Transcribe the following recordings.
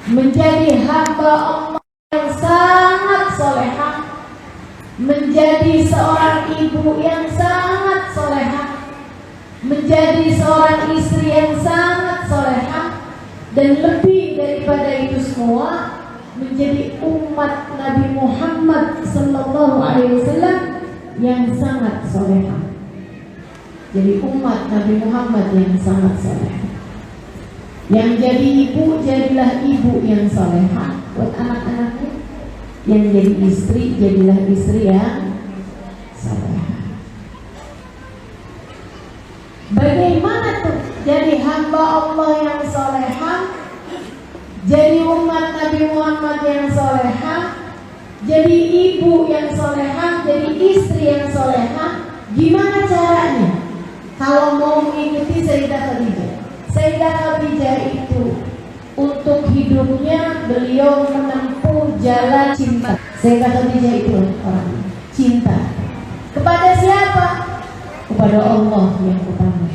menjadi hamba Allah yang sangat solehah, menjadi seorang ibu yang sangat solehah, menjadi seorang istri yang sangat solehah, dan lebih daripada itu semua menjadi umat Nabi Muhammad sallallahu alaihi wasallam yang sangat solehah. Jadi umat Nabi Muhammad yang sangat solehah. Yang jadi ibu, jadilah ibu yang solehah buat anak-anaknya. Yang jadi istri, jadilah istri yang solehah. Bagaimana tuh jadi hamba Allah yang solehah, jadi umat Nabi Muhammad yang solehah, jadi ibu yang solehah, jadi istri yang solehah? Gimana caranya? Kalau mau mengikuti Sayyidah Khadijah, Sayyidah Khadijah itu untuk hidupnya beliau menempuh jalan cinta. Sayyidah Khadijah itu orang cinta. Kepada siapa? Kepada Allah yang utama.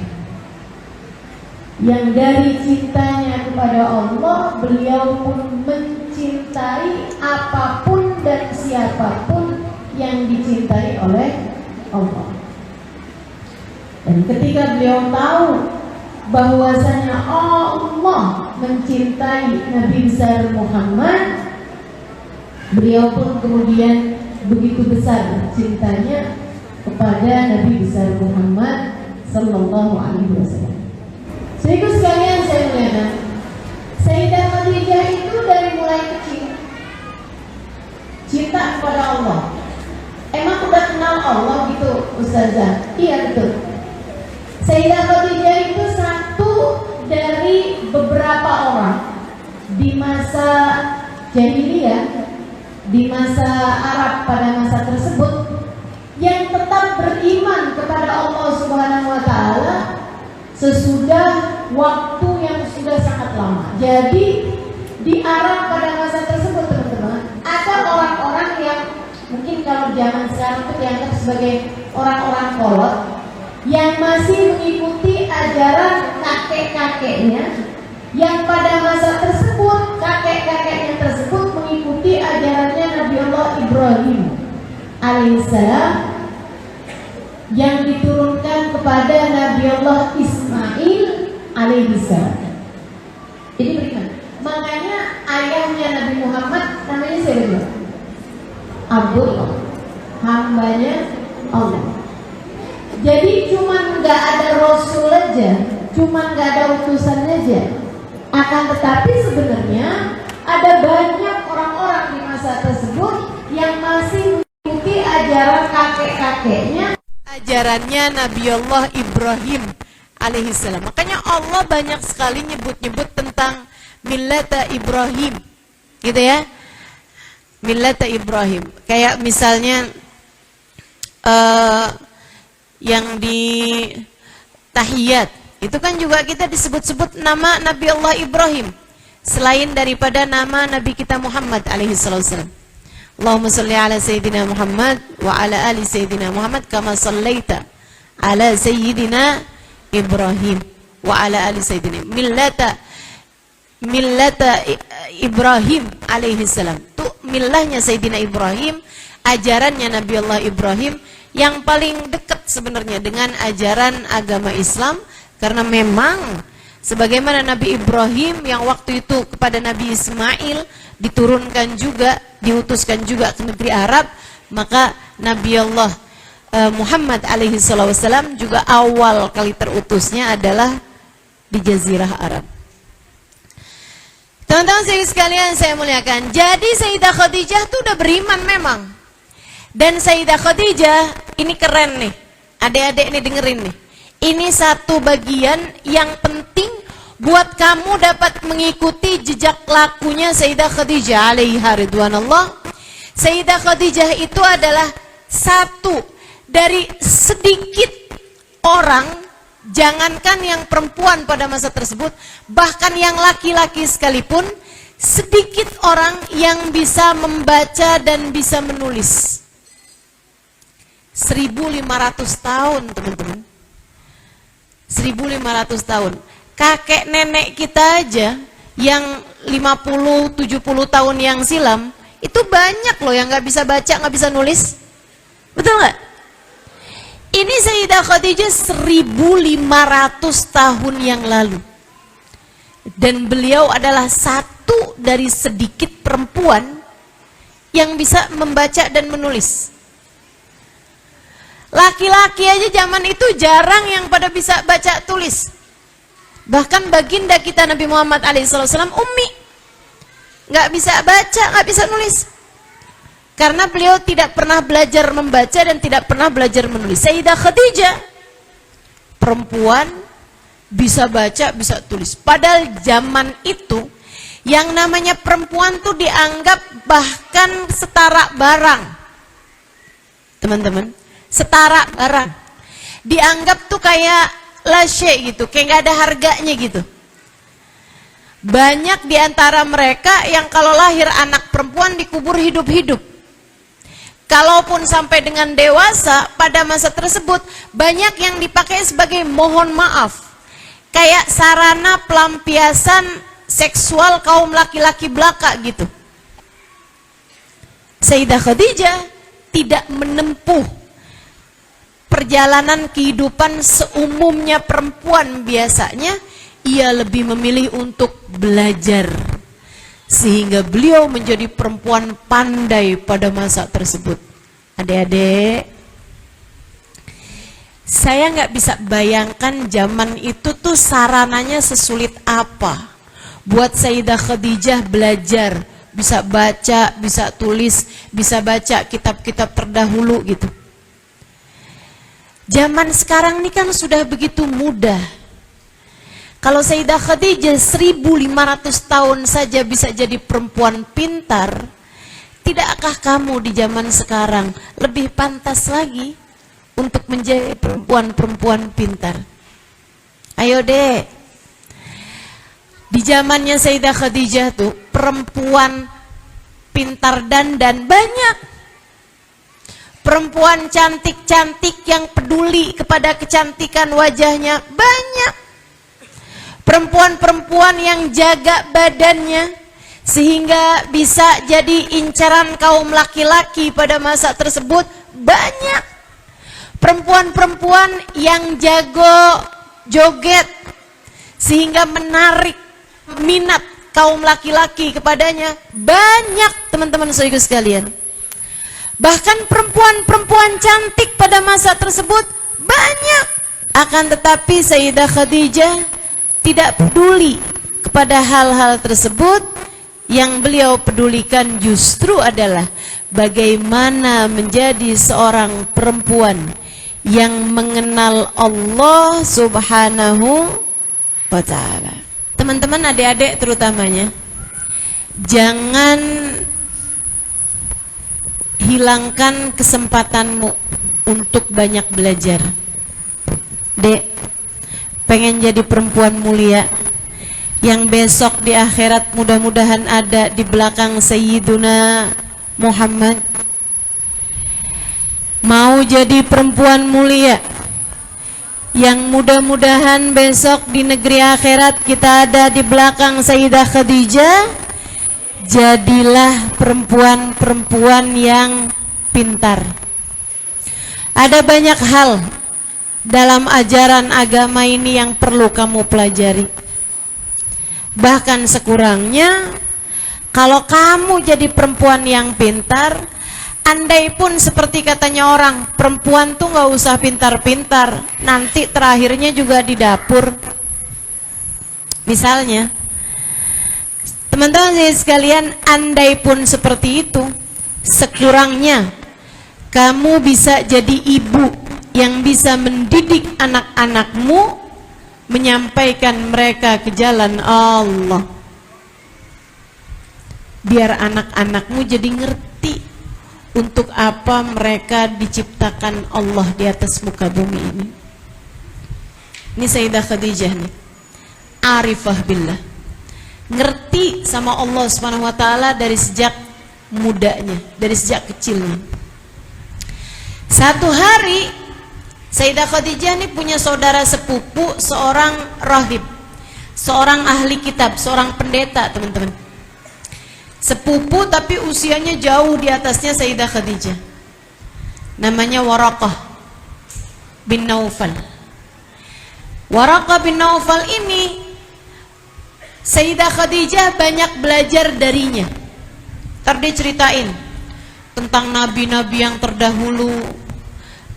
Yang dari cintanya kepada Allah, beliau pun mencintai apapun dan siapapun yang dicintai oleh Allah. Dan ketika beliau tahu bahwasanya Allah mencintai Nabi besar Muhammad, beliau pun kemudian begitu besar cintanya kepada Nabi besar Muhammad sallallahu alaihi wasallam. Sehingga sekalian saya melihat Sayyidah Khadijah itu dari mulai kecil cinta kepada Allah. Emang udah kenal Allah gitu Ustazah? Iya betul. Sayyidah Khadijah itu satu dari beberapa orang di masa jahiliyah, di masa Arab pada masa tersebut, yang tetap beriman kepada Allah Subhanahu wa taala sesudah waktu yang sudah sangat lama. Jadi di Arab pada masa tersebut, teman-teman, ada orang-orang yang mungkin kalau zaman sekarang itu dianggap sebagai orang-orang kolot, yang masih mengikuti ajaran kakek-kakeknya, yang pada masa tersebut kakek-kakeknya tersebut mengikuti ajarannya Nabi Allah Ibrahim alaihissalam, yang diturunkan kepada Nabi Allah Ismail alaihissalam. Jadi beriman. Makanya ayahnya Nabi Muhammad namanya siapa? Abdullah, hambanya Allah. Jadi cuman nggak ada Rasul aja, cuman nggak ada utusan aja. Akan tetapi sebenarnya ada banyak orang-orang di masa tersebut yang masih mengikuti ajaran kakek-kakeknya, ajarannya Nabi Allah Ibrahim alaihissalam. Makanya Allah banyak sekali nyebut-nyebut tentang millata Ibrahim, gitu ya. Millata Ibrahim. Kayak misalnya yang di tahiyat itu kan juga kita disebut-sebut nama Nabi Allah Ibrahim selain daripada nama Nabi kita Muhammad alaihi wasallam. Allahumma salli ala sayyidina Muhammad wa ala ali sayyidina Muhammad kama sallaita ala sayyidina Ibrahim wa ala ali sayyidina millata Ibrahim alaihi salam. Tuh millahnya Sayyidina Ibrahim, ajarannya Nabi Allah Ibrahim yang paling dekat sebenarnya dengan ajaran agama Islam, karena memang sebagaimana Nabi Ibrahim yang waktu itu kepada Nabi Ismail diturunkan juga, diutuskan juga ke negeri Arab, maka Nabi Allah Muhammad alaihi wasallam juga awal kali terutusnya adalah di Jazirah Arab. Teman-teman sekalian saya muliakan, jadi Sayyidah Khadijah itu udah beriman memang. Dan Sayyidah Khadijah ini keren nih, adik-adik nih dengerin nih. Ini satu bagian yang penting buat kamu dapat mengikuti jejak lakunya Sayyidah Khadijah alaiha ridwanullah. Sayyidah Khadijah itu adalah satu dari sedikit orang, jangankan yang perempuan pada masa tersebut, bahkan yang laki-laki sekalipun, sedikit orang yang bisa membaca dan bisa menulis. 1500 tahun teman-teman, 1500 tahun. Kakek nenek kita aja yang 50-70 tahun yang silam, itu banyak loh yang nggak bisa baca, nggak bisa nulis. Betul nggak? Ini Sayyidah Khadijah 1500 tahun yang lalu. Dan beliau adalah satu dari sedikit perempuan yang bisa membaca dan menulis. Laki-laki aja zaman itu jarang yang pada bisa baca tulis. Bahkan baginda kita Nabi Muhammad SAW ummi, nggak bisa baca, nggak bisa nulis, karena beliau tidak pernah belajar membaca dan tidak pernah belajar menulis. Sayyidah Khadijah perempuan, bisa baca, bisa tulis. Padahal zaman itu yang namanya perempuan tuh dianggap bahkan setara barang. Teman-teman, setara barang. Dianggap tuh kayak lashe gitu, kayak nggak ada harganya gitu. Banyak diantara mereka yang kalau lahir anak perempuan dikubur hidup-hidup. Kalaupun sampai dengan dewasa, pada masa tersebut banyak yang dipakai sebagai mohon maaf, kayak sarana pelampiasan seksual kaum laki-laki belaka gitu. Sayyidah Khadijah tidak menempuh perjalanan kehidupan seumumnya perempuan biasanya. Ia lebih memilih untuk belajar, sehingga beliau menjadi perempuan pandai pada masa tersebut. Adik-adik, saya nggak bisa bayangkan zaman itu tuh sarananya sesulit apa buat Sayyidah Khadijah belajar, bisa baca, bisa tulis, bisa baca kitab-kitab terdahulu gitu. Zaman sekarang ini kan sudah begitu mudah. Kalau Sayyidah Khadijah 1500 tahun saja bisa jadi perempuan pintar, tidakkah kamu di zaman sekarang lebih pantas lagi untuk menjadi perempuan-perempuan pintar? Ayo deh. Di zamannya Sayyidah Khadijah tuh perempuan pintar dandan banyak. Perempuan cantik-cantik yang peduli kepada kecantikan wajahnya banyak. Perempuan-perempuan yang jaga badannya sehingga bisa jadi incaran kaum laki-laki pada masa tersebut banyak. Perempuan-perempuan yang jago joget sehingga menarik minat kaum laki-laki kepadanya banyak, teman-teman saudara sekalian. Bahkan perempuan-perempuan cantik pada masa tersebut banyak. Akan tetapi Sayyidah Khadijah tidak peduli kepada hal-hal tersebut. Yang beliau pedulikan justru adalah bagaimana menjadi seorang perempuan yang mengenal Allah Subhanahu wa ta'ala. Teman-teman, adik-adik terutamanya, jangan hilangkan kesempatanmu untuk banyak belajar. Dek, pengen jadi perempuan mulia yang besok di akhirat mudah-mudahan ada di belakang Sayyiduna Muhammad. Mau jadi perempuan mulia yang mudah-mudahan besok di negeri akhirat kita ada di belakang Sayyidah Khadijah. Jadilah perempuan-perempuan yang pintar. Ada banyak hal dalam ajaran agama ini yang perlu kamu pelajari. Bahkan sekurangnya kalau kamu jadi perempuan yang pintar, andai pun seperti katanya orang, perempuan tuh nggak usah pintar-pintar, nanti terakhirnya juga di dapur. Misalnya, teman-teman sekalian, andai pun seperti itu, sekurangnya kamu bisa jadi ibu yang bisa mendidik anak-anakmu, menyampaikan mereka ke jalan Allah. Biar anak-anakmu jadi ngerti untuk apa mereka diciptakan Allah di atas muka bumi ini. Ini Sayyidah Khadijah nih, arifah billah, ngerti sama Allah Subhanahu wa ta'ala dari sejak mudanya, dari sejak kecilnya. Satu hari Sayyidah Khadijah ini punya saudara sepupu, seorang rahib, seorang ahli kitab, seorang pendeta, teman-teman. Sepupu tapi usianya jauh di atasnya Sayyidah Khadijah. Namanya Waraqah bin Naufal. Waraqah bin Naufal ini Sayyidah Khadijah banyak belajar darinya. Ntar dia ceritain tentang nabi-nabi yang terdahulu.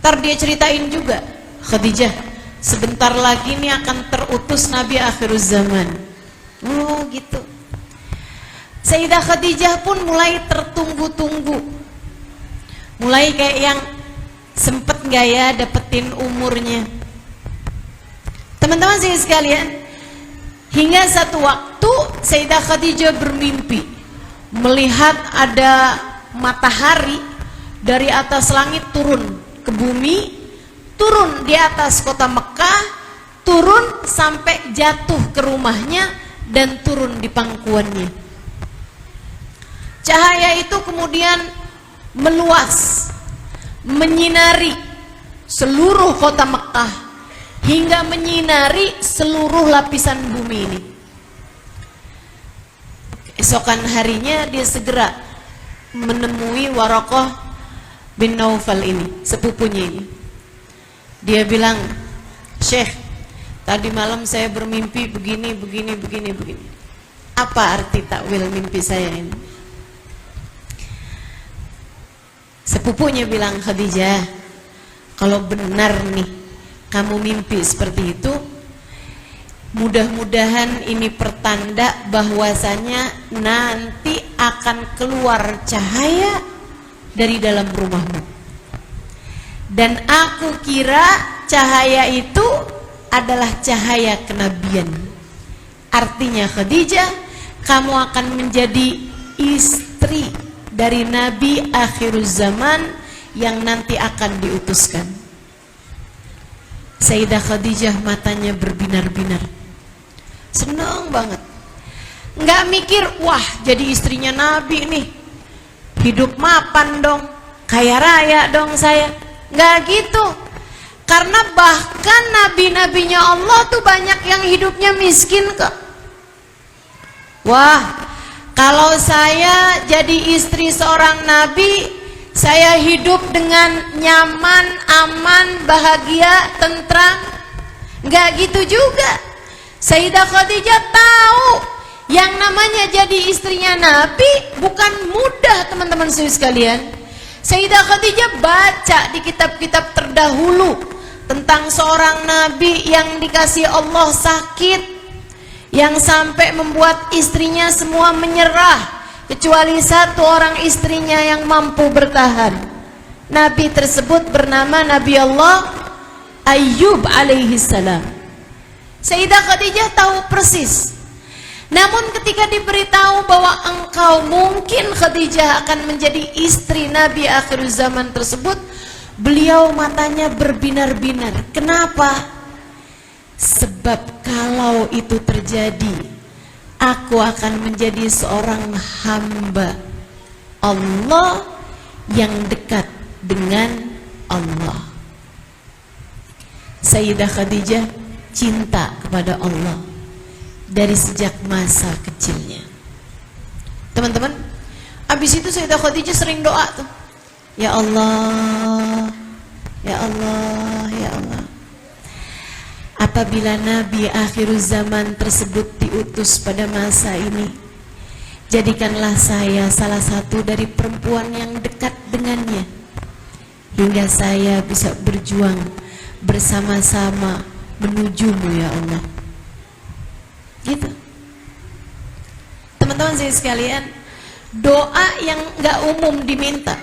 Ntar dia ceritain juga, Khadijah, sebentar lagi nih akan terutus Nabi akhiruz zaman. Oh gitu. Sayyidah Khadijah pun mulai tertunggu-tunggu. Mulai kayak yang sempet gak ya dapetin umurnya. Teman-teman sekalian, hingga satu waktu Sayyidah Khadijah bermimpi melihat ada matahari dari atas langit turun ke bumi, turun di atas kota Mekah, turun sampai jatuh ke rumahnya dan turun di pangkuannya. Cahaya itu kemudian meluas, menyinari seluruh kota Mekah hingga menyinari seluruh lapisan bumi ini. Esokan harinya dia segera menemui Waraqah bin Naufal ini, sepupunya ini. Dia bilang, "Syekh, tadi malam saya bermimpi begini. Apa arti takwil mimpi saya ini?" Sepupunya bilang, "Khadijah, kalau benar nih kamu mimpi seperti itu, mudah-mudahan ini pertanda bahwasanya nanti akan keluar cahaya dari dalam rumahmu. Dan aku kira cahaya itu adalah cahaya kenabian. Artinya Khadijah, kamu akan menjadi istri dari Nabi akhiruz zaman yang nanti akan diutuskan." Sayyidah Khadijah matanya berbinar-binar, senang banget. Nggak mikir, wah jadi istrinya Nabi nih, hidup mapan dong, kaya raya dong saya. Nggak gitu. Karena bahkan nabi-nabinya Allah tuh banyak yang hidupnya miskin kok. Wah, kalau saya jadi istri seorang nabi, saya hidup dengan nyaman, aman, bahagia, tentram. Nggak gitu juga. Sayyidah Khadijah tahu yang namanya jadi istrinya Nabi bukan mudah, teman-teman sekalian. Sayyidah Khadijah baca di kitab-kitab terdahulu tentang seorang Nabi yang dikasih Allah sakit, yang sampai membuat istrinya semua menyerah, kecuali satu orang istrinya yang mampu bertahan. Nabi tersebut bernama Nabi Allah Ayyub alaihi salam. Sayyidah Khadijah tahu persis. Namun ketika diberitahu bahwa engkau mungkin Khadijah akan menjadi istri Nabi akhir zaman tersebut, beliau matanya berbinar-binar. Kenapa? Sebab kalau itu terjadi, aku akan menjadi seorang hamba Allah yang dekat dengan Allah. Sayyidah Khadijah cinta kepada Allah dari sejak masa kecilnya. Teman-teman, habis itu Sayyidah Khadijah sering doa tuh, ya Allah, ya Allah, ya Allah, apabila Nabi akhir zaman tersebut diutus pada masa ini, jadikanlah saya salah satu dari perempuan yang dekat dengannya, hingga saya bisa berjuang bersama-sama menujumu ya Allah. Gitu. Teman-teman saya sekalian, doa yang gak umum diminta.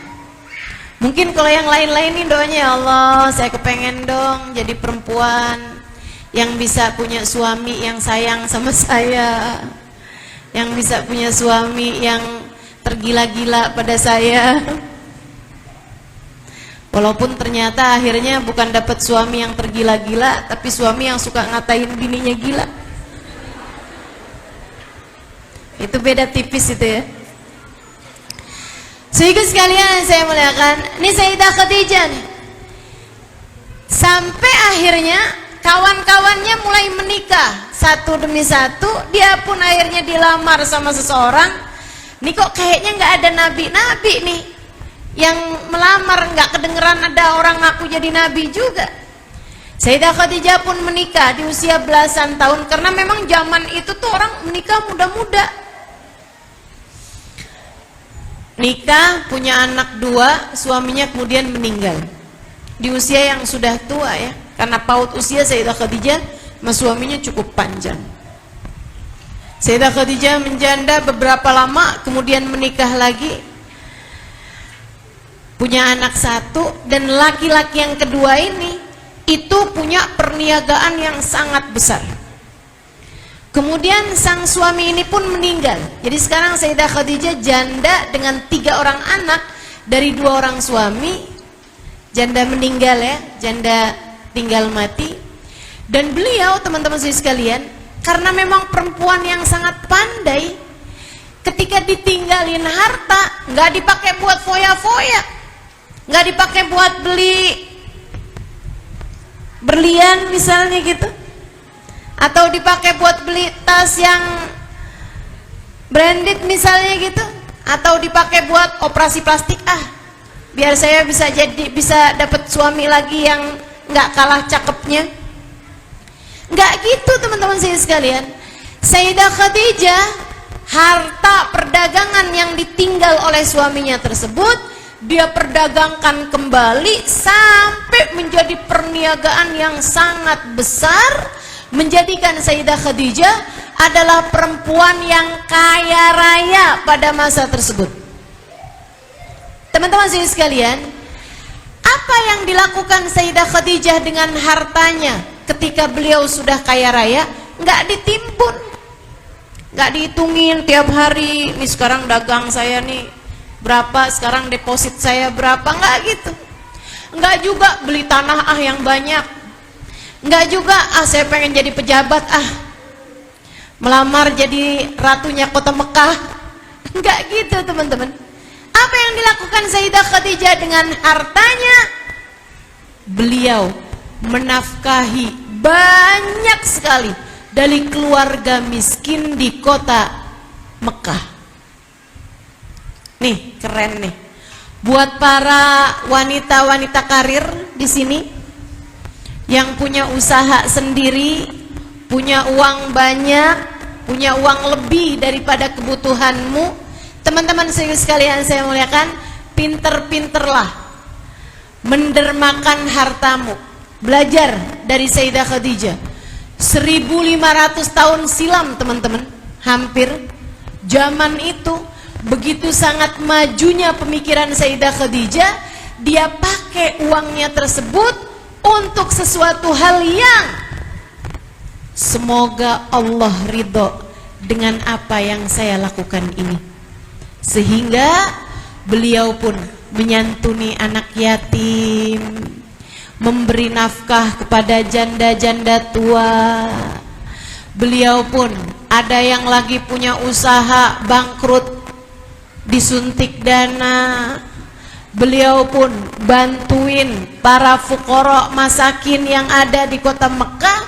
Mungkin kalau yang lain-lain ini doanya, ya Allah, saya kepengen dong jadi perempuan yang bisa punya suami yang sayang sama saya, yang bisa punya suami yang tergila-gila pada saya. Walaupun ternyata akhirnya bukan dapat suami yang tergila-gila, tapi suami yang suka ngatain bininya gila. Itu beda tipis itu ya. Sehingga sekalian saya muliakan, ini Sayyidah Khadijah nih, sampai akhirnya kawan-kawannya mulai menikah satu demi satu, dia pun akhirnya dilamar sama seseorang. Nih kok kayaknya nggak ada nabi-nabi nih yang melamar, nggak kedengeran ada orang ngaku jadi nabi juga. Sayyidah Khadijah pun menikah di usia belasan tahun, karena memang zaman itu tuh orang menikah muda-muda. Nikah, punya anak 2, suaminya kemudian meninggal di usia yang sudah tua ya, karena paut usia Sayyidah Khadijah sama suaminya cukup panjang. Sayyidah Khadijah menjanda beberapa lama, kemudian menikah lagi, punya anak 1, dan laki-laki yang kedua ini itu punya perniagaan yang sangat besar. Kemudian sang suami ini pun meninggal. Jadi sekarang Sayyidah Khadijah janda dengan 3 orang anak dari 2 orang suami. Janda meninggal ya, janda tinggal mati. Dan beliau, teman-teman sekalian, karena memang perempuan yang sangat pandai, ketika ditinggalin harta nggak dipakai buat foya-foya, nggak dipakai buat beli berlian misalnya gitu, atau dipakai buat beli tas yang branded misalnya gitu, atau dipakai buat operasi plastik, biar saya bisa dapat suami lagi yang nggak kalah cakepnya. Nggak gitu teman-teman saya sekalian. Sayyidah Khadijah, harta perdagangan yang ditinggal oleh suaminya tersebut dia perdagangkan kembali sampai menjadi perniagaan yang sangat besar, menjadikan Sayyidah Khadijah adalah perempuan yang kaya raya pada masa tersebut. Teman-teman saya sekalian, apa yang dilakukan Sayyidah Khadijah dengan hartanya ketika beliau sudah kaya raya? Nggak ditimbun, nggak dihitungin tiap hari, nih sekarang dagang saya nih berapa, sekarang deposit saya berapa, nggak gitu. Nggak juga beli tanah yang banyak, nggak juga saya pengen jadi pejabat, melamar jadi ratunya kota Mekah, nggak gitu teman-teman. Apa yang dilakukan Sayyidah Khadijah dengan hartanya? Beliau menafkahi banyak sekali dari keluarga miskin di kota Mekah. Nih keren nih, buat para wanita-wanita karir di sini yang punya usaha sendiri, punya uang banyak, punya uang lebih daripada kebutuhanmu. Teman-teman sekalian saya muliakan, pinter-pinterlah mendermakan hartamu. Belajar dari Sayyidah Khadijah. 1500 tahun silam teman-teman, hampir zaman itu, begitu sangat majunya pemikiran Sayyidah Khadijah, dia pakai uangnya tersebut untuk sesuatu hal yang semoga Allah ridho dengan apa yang saya lakukan ini. Sehingga beliau pun menyantuni anak yatim, memberi nafkah kepada janda-janda tua. Beliau pun ada yang lagi punya usaha bangkrut, disuntik dana. Beliau pun bantuin para fuqara masakin yang ada di kota Mekah,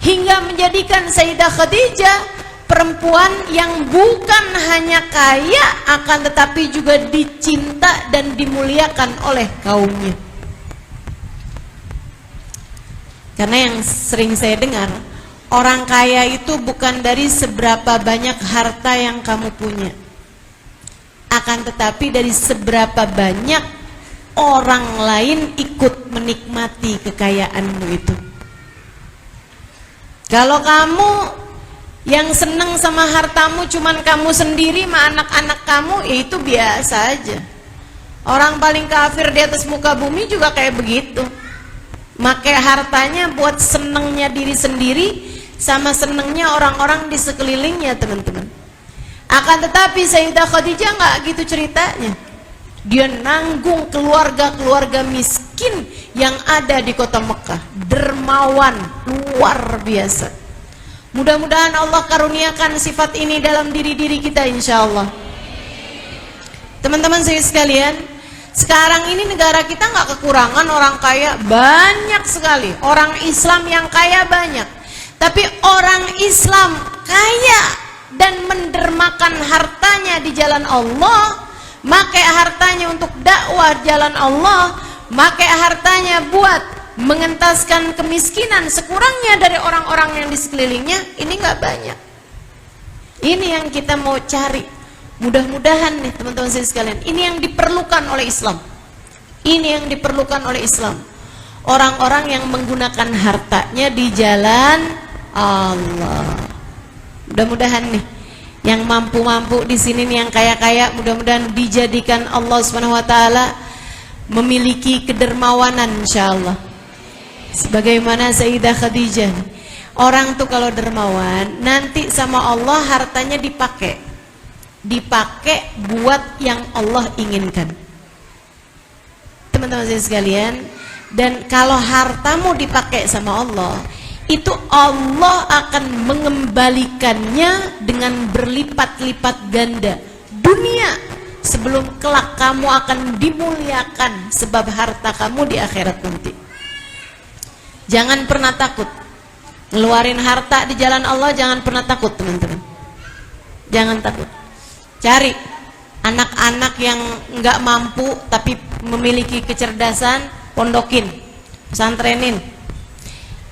hingga menjadikan Sayyidah Khadijah perempuan yang bukan hanya kaya, akan tetapi juga dicinta dan dimuliakan oleh kaumnya. Karena yang sering saya dengar, orang kaya itu bukan dari seberapa banyak harta yang kamu punya, akan tetapi dari seberapa banyak orang lain ikut menikmati kekayaanmu itu. Kalau kamu yang seneng sama hartamu cuman kamu sendiri sama anak-anak kamu, ya itu biasa aja. Orang paling kafir di atas muka bumi juga kayak begitu, make hartanya buat senengnya diri sendiri sama senengnya orang-orang di sekelilingnya teman-teman. Akan tetapi Sayyidah Khadijah nggak gitu ceritanya. Dia nanggung keluarga-keluarga miskin yang ada di kota Mekah, dermawan luar biasa. Mudah-mudahan Allah karuniakan sifat ini dalam diri-diri kita insya Allah. Teman-teman saya sekalian, Sekarang ini negara kita nggak kekurangan orang kaya, banyak sekali. Orang Islam yang kaya banyak. Tapi orang Islam kaya dan mendermakan hartanya di jalan Allah, pakai hartanya untuk dakwah jalan Allah, pakai hartanya buat mengentaskan kemiskinan sekurangnya dari orang-orang yang di sekelilingnya, ini nggak banyak. Ini yang kita mau cari. Mudah-mudahan nih teman-teman saya sekalian, ini yang diperlukan oleh Islam. Ini yang diperlukan oleh Islam. Orang-orang yang menggunakan hartanya di jalan Allah. Mudah-mudahan nih yang mampu-mampu di sini nih, yang kaya-kaya, mudah-mudahan dijadikan Allah Subhanahu wa taala memiliki kedermawanan insyaallah. Sebagaimana Sayyidah Khadijah. Orang tuh kalau dermawan, nanti sama Allah hartanya dipakai buat yang Allah inginkan. Teman-teman saya sekalian, dan kalau hartamu dipakai sama Allah, itu Allah akan mengembalikannya dengan berlipat-lipat ganda dunia, sebelum kelak kamu akan dimuliakan sebab harta kamu di akhirat nanti. Jangan pernah takut ngeluarin harta di jalan Allah, jangan pernah takut teman-teman. Jangan takut. Cari anak-anak yang nggak mampu tapi memiliki kecerdasan, pondokin, pesantrenin.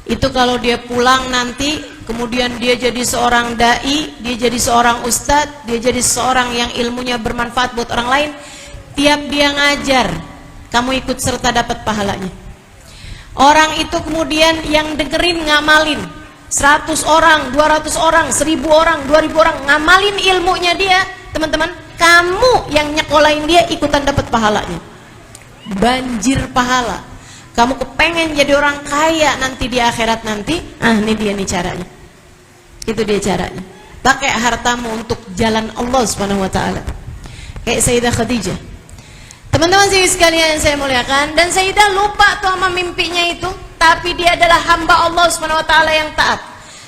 Itu kalau dia pulang nanti, kemudian dia jadi seorang dai, dia jadi seorang ustadz, dia jadi seorang yang ilmunya bermanfaat buat orang lain. Tiap dia ngajar, kamu ikut serta dapat pahalanya. Orang itu kemudian yang dengerin ngamalin, 100 orang, 200 orang, 1000 orang, 2000 orang ngamalin ilmunya dia. Teman-teman, kamu yang nyekolahin dia ikutan dapat pahalanya. Banjir pahala. Kamu kepengen jadi orang kaya nanti di akhirat nanti, ini dia nih caranya. Itu dia caranya. Pakai hartamu untuk jalan Allah Subhanahu wa taala. Kayak Sayyidah Khadijah. Teman-teman sekalian yang saya muliakan, dan Sayyidah lupa tuh sama mimpinya itu, tapi dia adalah hamba Allah Subhanahu wa taala yang taat.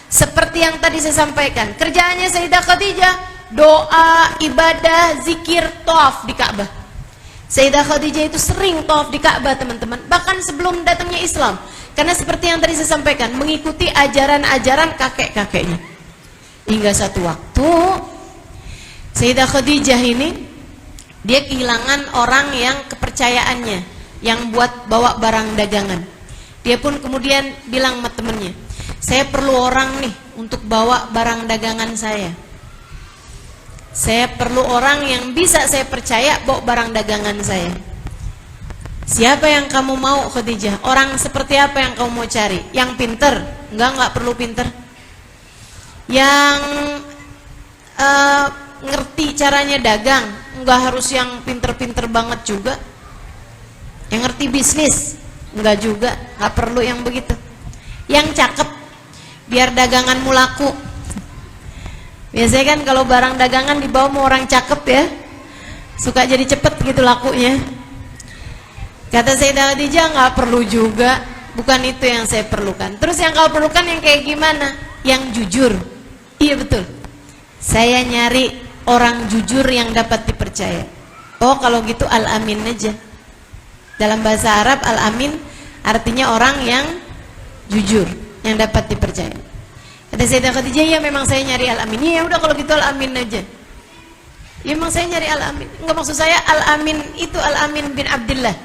Seperti yang tadi saya sampaikan, kerjaannya Sayyidah Khadijah doa, ibadah, zikir, tawaf di Ka'bah. Sayyidah Khadijah itu sering tawaf di Ka'bah teman-teman, bahkan sebelum datangnya Islam. Karena seperti yang tadi saya sampaikan, mengikuti ajaran-ajaran kakek-kakeknya. Hingga satu waktu Sayyidah Khadijah ini, dia kehilangan orang yang kepercayaannya, yang buat bawa barang dagangan. Dia pun kemudian bilang sama temennya, saya perlu orang nih untuk bawa barang dagangan saya. Saya perlu orang yang bisa saya percaya bawa barang dagangan saya. Siapa yang kamu mau Khadijah? Orang seperti apa yang kamu mau cari? Yang pinter? Enggak perlu pinter. Yang ngerti caranya dagang? Enggak harus yang pinter-pinter banget juga. Yang ngerti bisnis? Enggak juga, enggak perlu yang begitu. Yang cakep, biar daganganmu laku. Biasanya kan kalau barang dagangan dibawa sama orang cakep ya, suka jadi cepet gitu lakunya. Kata Sayyidah Khadijah, nggak perlu juga, bukan itu yang saya perlukan. Terus yang kau perlukan yang kayak gimana? Yang jujur. Iya betul, saya nyari orang jujur yang dapat dipercaya. Oh kalau gitu al-amin aja. Dalam bahasa Arab al-amin artinya orang yang jujur, yang dapat dipercaya. Kata Sayyidah Khadijah, ya memang saya nyari al-amin. Ya udah kalau gitu al-amin aja. Ya memang saya nyari al-amin. Enggak, maksud saya al-amin itu al-amin bin Abdullah,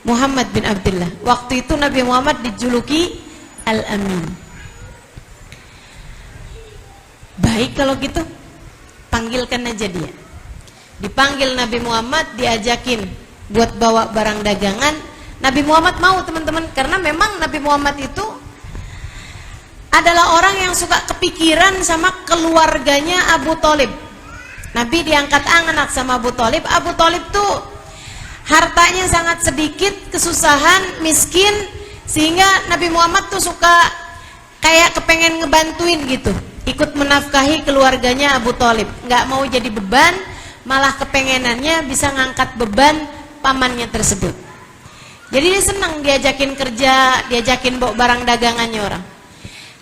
Muhammad bin Abdullah. Waktu itu Nabi Muhammad dijuluki al-amin. Baik kalau gitu, panggilkan aja dia. Dipanggil Nabi Muhammad, diajakin buat bawa barang dagangan. Nabi Muhammad mau teman-teman, karena memang Nabi Muhammad itu adalah orang yang suka kepikiran sama keluarganya Abu Thalib. Nabi diangkat anak sama Abu Thalib. Abu Thalib tuh hartanya sangat sedikit, kesusahan, miskin, sehingga Nabi Muhammad tuh suka kayak kepengen ngebantuin gitu, ikut menafkahi keluarganya Abu Thalib. Nggak mau jadi beban, malah kepengenannya bisa ngangkat beban pamannya tersebut. Jadi dia senang diajakin kerja, diajakin bawa barang dagangannya orang.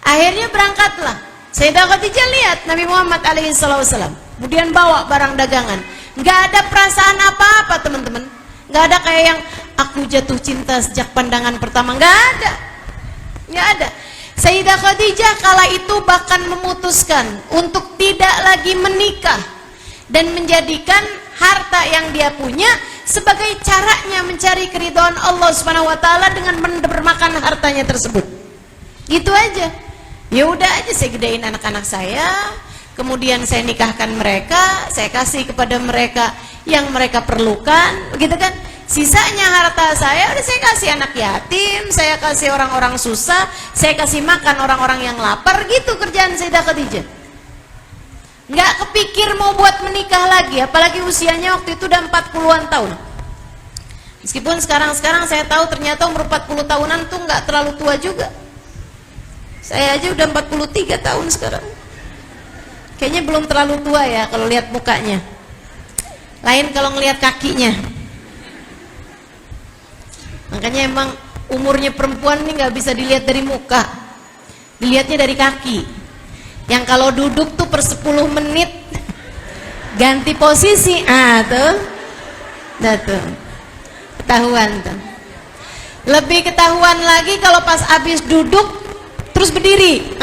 Akhirnya berangkatlah Sayyidah Khadijah, lihat Nabi Muhammad alaihissalam, kemudian bawa barang dagangan. Nggak ada perasaan apa-apa teman-teman, Nggak ada kayak yang aku jatuh cinta sejak pandangan pertama. Nggak ada. Nggak ada. Sayyidah Khadijah kala itu bahkan memutuskan untuk tidak lagi menikah dan menjadikan harta yang dia punya sebagai caranya mencari keridhaan Allah Subhanahu wa taala dengan bermakan hartanya tersebut. Gitu aja. Ya udah aja saya gedein anak-anak saya, kemudian saya nikahkan mereka, saya kasih kepada mereka yang mereka perlukan, begitu kan? Sisanya harta saya udah saya kasih anak yatim, saya kasih orang-orang susah, saya kasih makan orang-orang yang lapar, gitu kerjaan Sayyidah Khadijah. Nggak kepikir mau buat menikah lagi, apalagi usianya waktu itu udah 40-an tahun. Meskipun sekarang saya tahu ternyata umur 40 tahunan tuh nggak terlalu tua juga. Saya aja udah 43 tahun sekarang. Kayaknya belum terlalu tua ya kalau lihat mukanya. Lain kalau ngelihat kakinya. Makanya emang umurnya perempuan ini nggak bisa dilihat dari muka, dilihatnya dari kaki. Yang kalau duduk tuh per 10 menit ganti posisi, tuh ketahuan tuh. Lebih ketahuan lagi kalau pas habis duduk terus berdiri.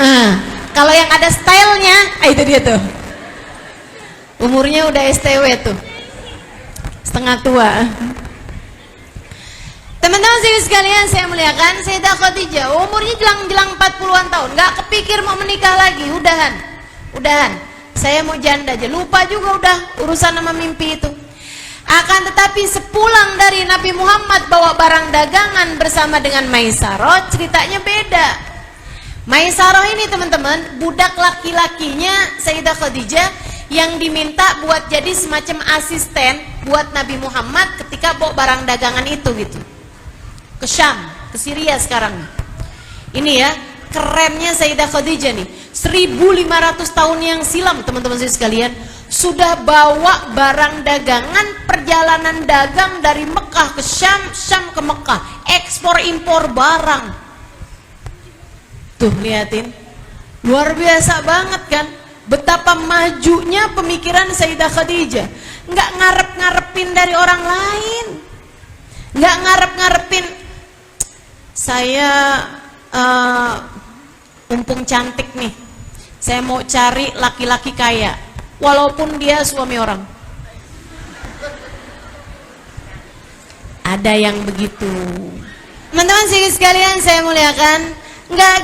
Kalau yang ada stylenya, itu dia tuh. Umurnya udah STW tuh, setengah tua. Teman-teman sekalian saya muliakan, Sayyidah Khadijah umurnya jelang 40-an tahun, nggak kepikir mau menikah lagi, udahan, saya mau janda aja, lupa juga udah urusan sama mimpi itu. Akan tetapi sepulang dari Nabi Muhammad bawa barang dagangan bersama dengan Maisarah, ceritanya beda. Maisarah ini teman-teman, budak laki-lakinya Sayyidah Khadijah yang diminta buat jadi semacam asisten buat Nabi Muhammad ketika bawa barang dagangan itu gitu. Ke Syam, ke Syria sekarang. Ini ya, kerennya Sayyidah Khadijah nih. 1500 tahun yang silam teman-teman sekalian, sudah bawa barang dagangan, perjalanan dagang dari Mekah ke Syam, Syam ke Mekah, ekspor impor barang. Tuh liatin, luar biasa banget kan? Betapa majunya pemikiran Sayyidah Khadijah. Nggak ngarep-ngarepin dari orang lain, nggak ngarep-ngarepin saya mumpung cantik nih, saya mau cari laki-laki kaya walaupun dia suami orang. Ada yang begitu. Teman-teman sekalian saya muliakan, nggak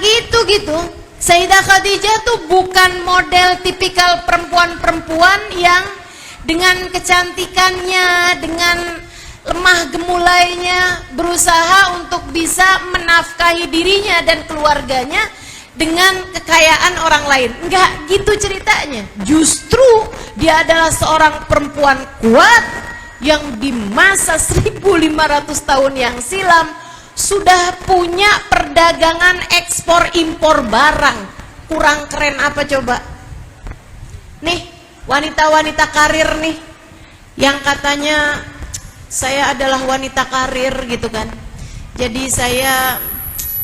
gitu. Sayyidah Khadijah tuh bukan model tipikal perempuan-perempuan yang dengan kecantikannya, dengan lemah gemulainya berusaha untuk bisa menafkahi dirinya dan keluarganya dengan kekayaan orang lain. Enggak gitu ceritanya. Justru dia adalah seorang perempuan kuat yang di masa 1500 tahun yang silam sudah punya perdagangan ekspor impor barang. Kurang keren apa coba? Nih, wanita-wanita karir nih yang katanya saya adalah wanita karir gitu kan, jadi saya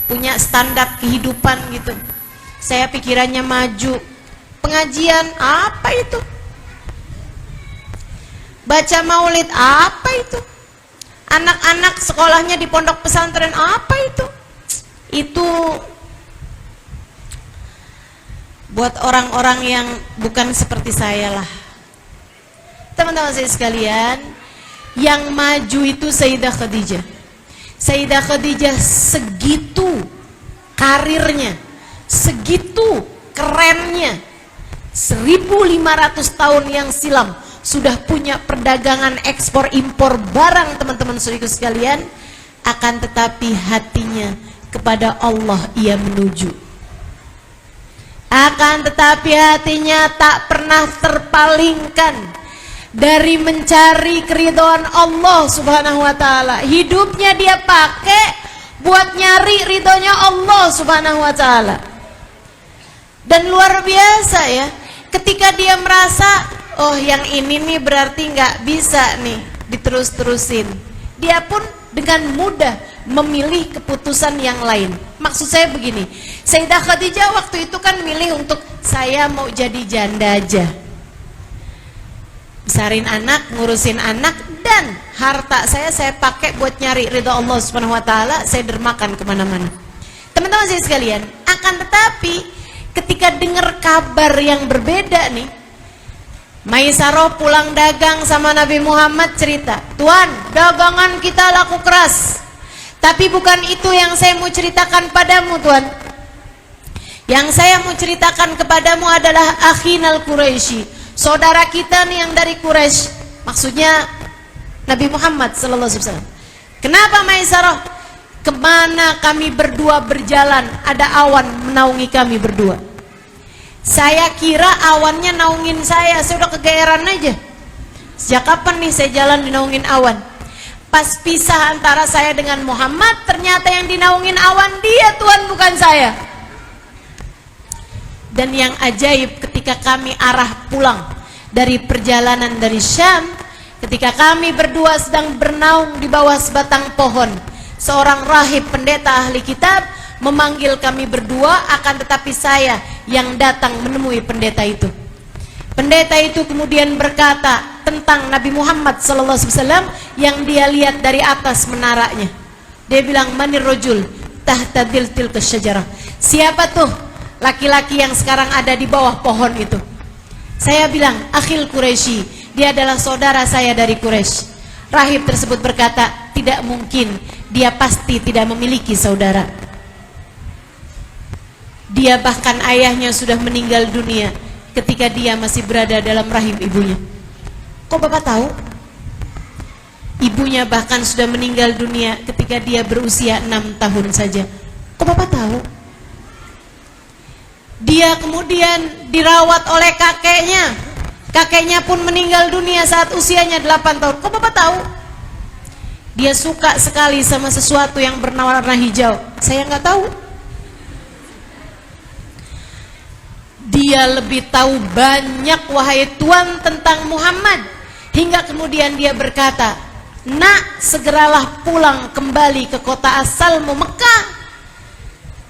punya standar kehidupan gitu, saya pikirannya maju. Pengajian apa itu? Baca maulid apa itu? Anak-anak sekolahnya di pondok pesantren apa itu? Itu buat orang-orang yang bukan seperti saya lah. Teman-teman saya sekalian, yang maju itu Sayyidah Khadijah. Sayyidah Khadijah segitu karirnya, segitu kerennya. 1500 tahun yang silam sudah punya perdagangan ekspor impor barang teman-teman saudaraku sekalian. Akan tetapi hatinya kepada Allah ia menuju. Akan tetapi hatinya tak pernah terpalingkan dari mencari keridhaan Allah Subhanahu wa taala. Hidupnya dia pakai buat nyari ridhonya Allah Subhanahu wa taala. Dan luar biasa ya, ketika dia merasa oh yang ini nih berarti nggak bisa nih diterus-terusin, dia pun dengan mudah memilih keputusan yang lain. Maksud saya begini, Sayyidah Khadijah waktu itu kan milih untuk saya mau jadi janda aja. besarin anak, ngurusin anak, dan harta saya pakai buat nyari ridha Allah Subhanahu wa taala, saya dermakan kemana-mana. Teman-teman saya sekalian, akan tetapi ketika dengar kabar yang berbeda nih, Maisarah pulang dagang sama Nabi Muhammad cerita, "Tuan, dagangan kita laku keras. Tapi bukan itu yang saya mau ceritakan padamu, Tuan. Yang saya mau ceritakan kepadamu adalah akhinal Quraisy, saudara kita nih yang dari Quraisy." Maksudnya Nabi Muhammad sallallahu alaihi wasallam. "Kenapa Maisarah? Kemana kami berdua berjalan, ada awan menaungi kami berdua. Saya kira awannya naungin saya udah kegeeran aja. Sejak kapan nih saya jalan dinaungin awan? Pas pisah antara saya dengan Muhammad, ternyata yang dinaungin awan dia, Tuhan, bukan saya. Dan yang ajaib, ketika kami arah pulang dari perjalanan dari Syam, ketika kami berdua sedang bernaung di bawah sebatang pohon, seorang rahib pendeta ahli kitab memanggil kami berdua, akan tetapi saya yang datang menemui pendeta itu. Pendeta itu kemudian berkata tentang Nabi Muhammad SAW yang dia lihat dari atas menaranya. Dia bilang, "Manir rojul tahta tilka syajarah." Siapa tuh laki-laki yang sekarang ada di bawah pohon itu? Saya bilang, "Akhil Quraisy, dia adalah saudara saya dari Quraisy." Rahib tersebut berkata, "Tidak mungkin, dia pasti tidak memiliki saudara. Dia bahkan ayahnya sudah meninggal dunia ketika dia masih berada dalam rahim ibunya." Kok Bapak tahu? Ibunya bahkan sudah meninggal dunia ketika dia berusia 6 tahun saja. Kok Bapak tahu? Dia kemudian dirawat oleh kakeknya. Kakeknya pun meninggal dunia saat usianya 8 tahun. Kok Bapak tahu? Dia suka sekali sama sesuatu yang berwarna hijau. Saya nggak tahu. Dia lebih tahu banyak, wahai Tuan, tentang Muhammad. Hingga kemudian dia berkata, "Nak, segeralah pulang kembali ke kota asalmu Mekah,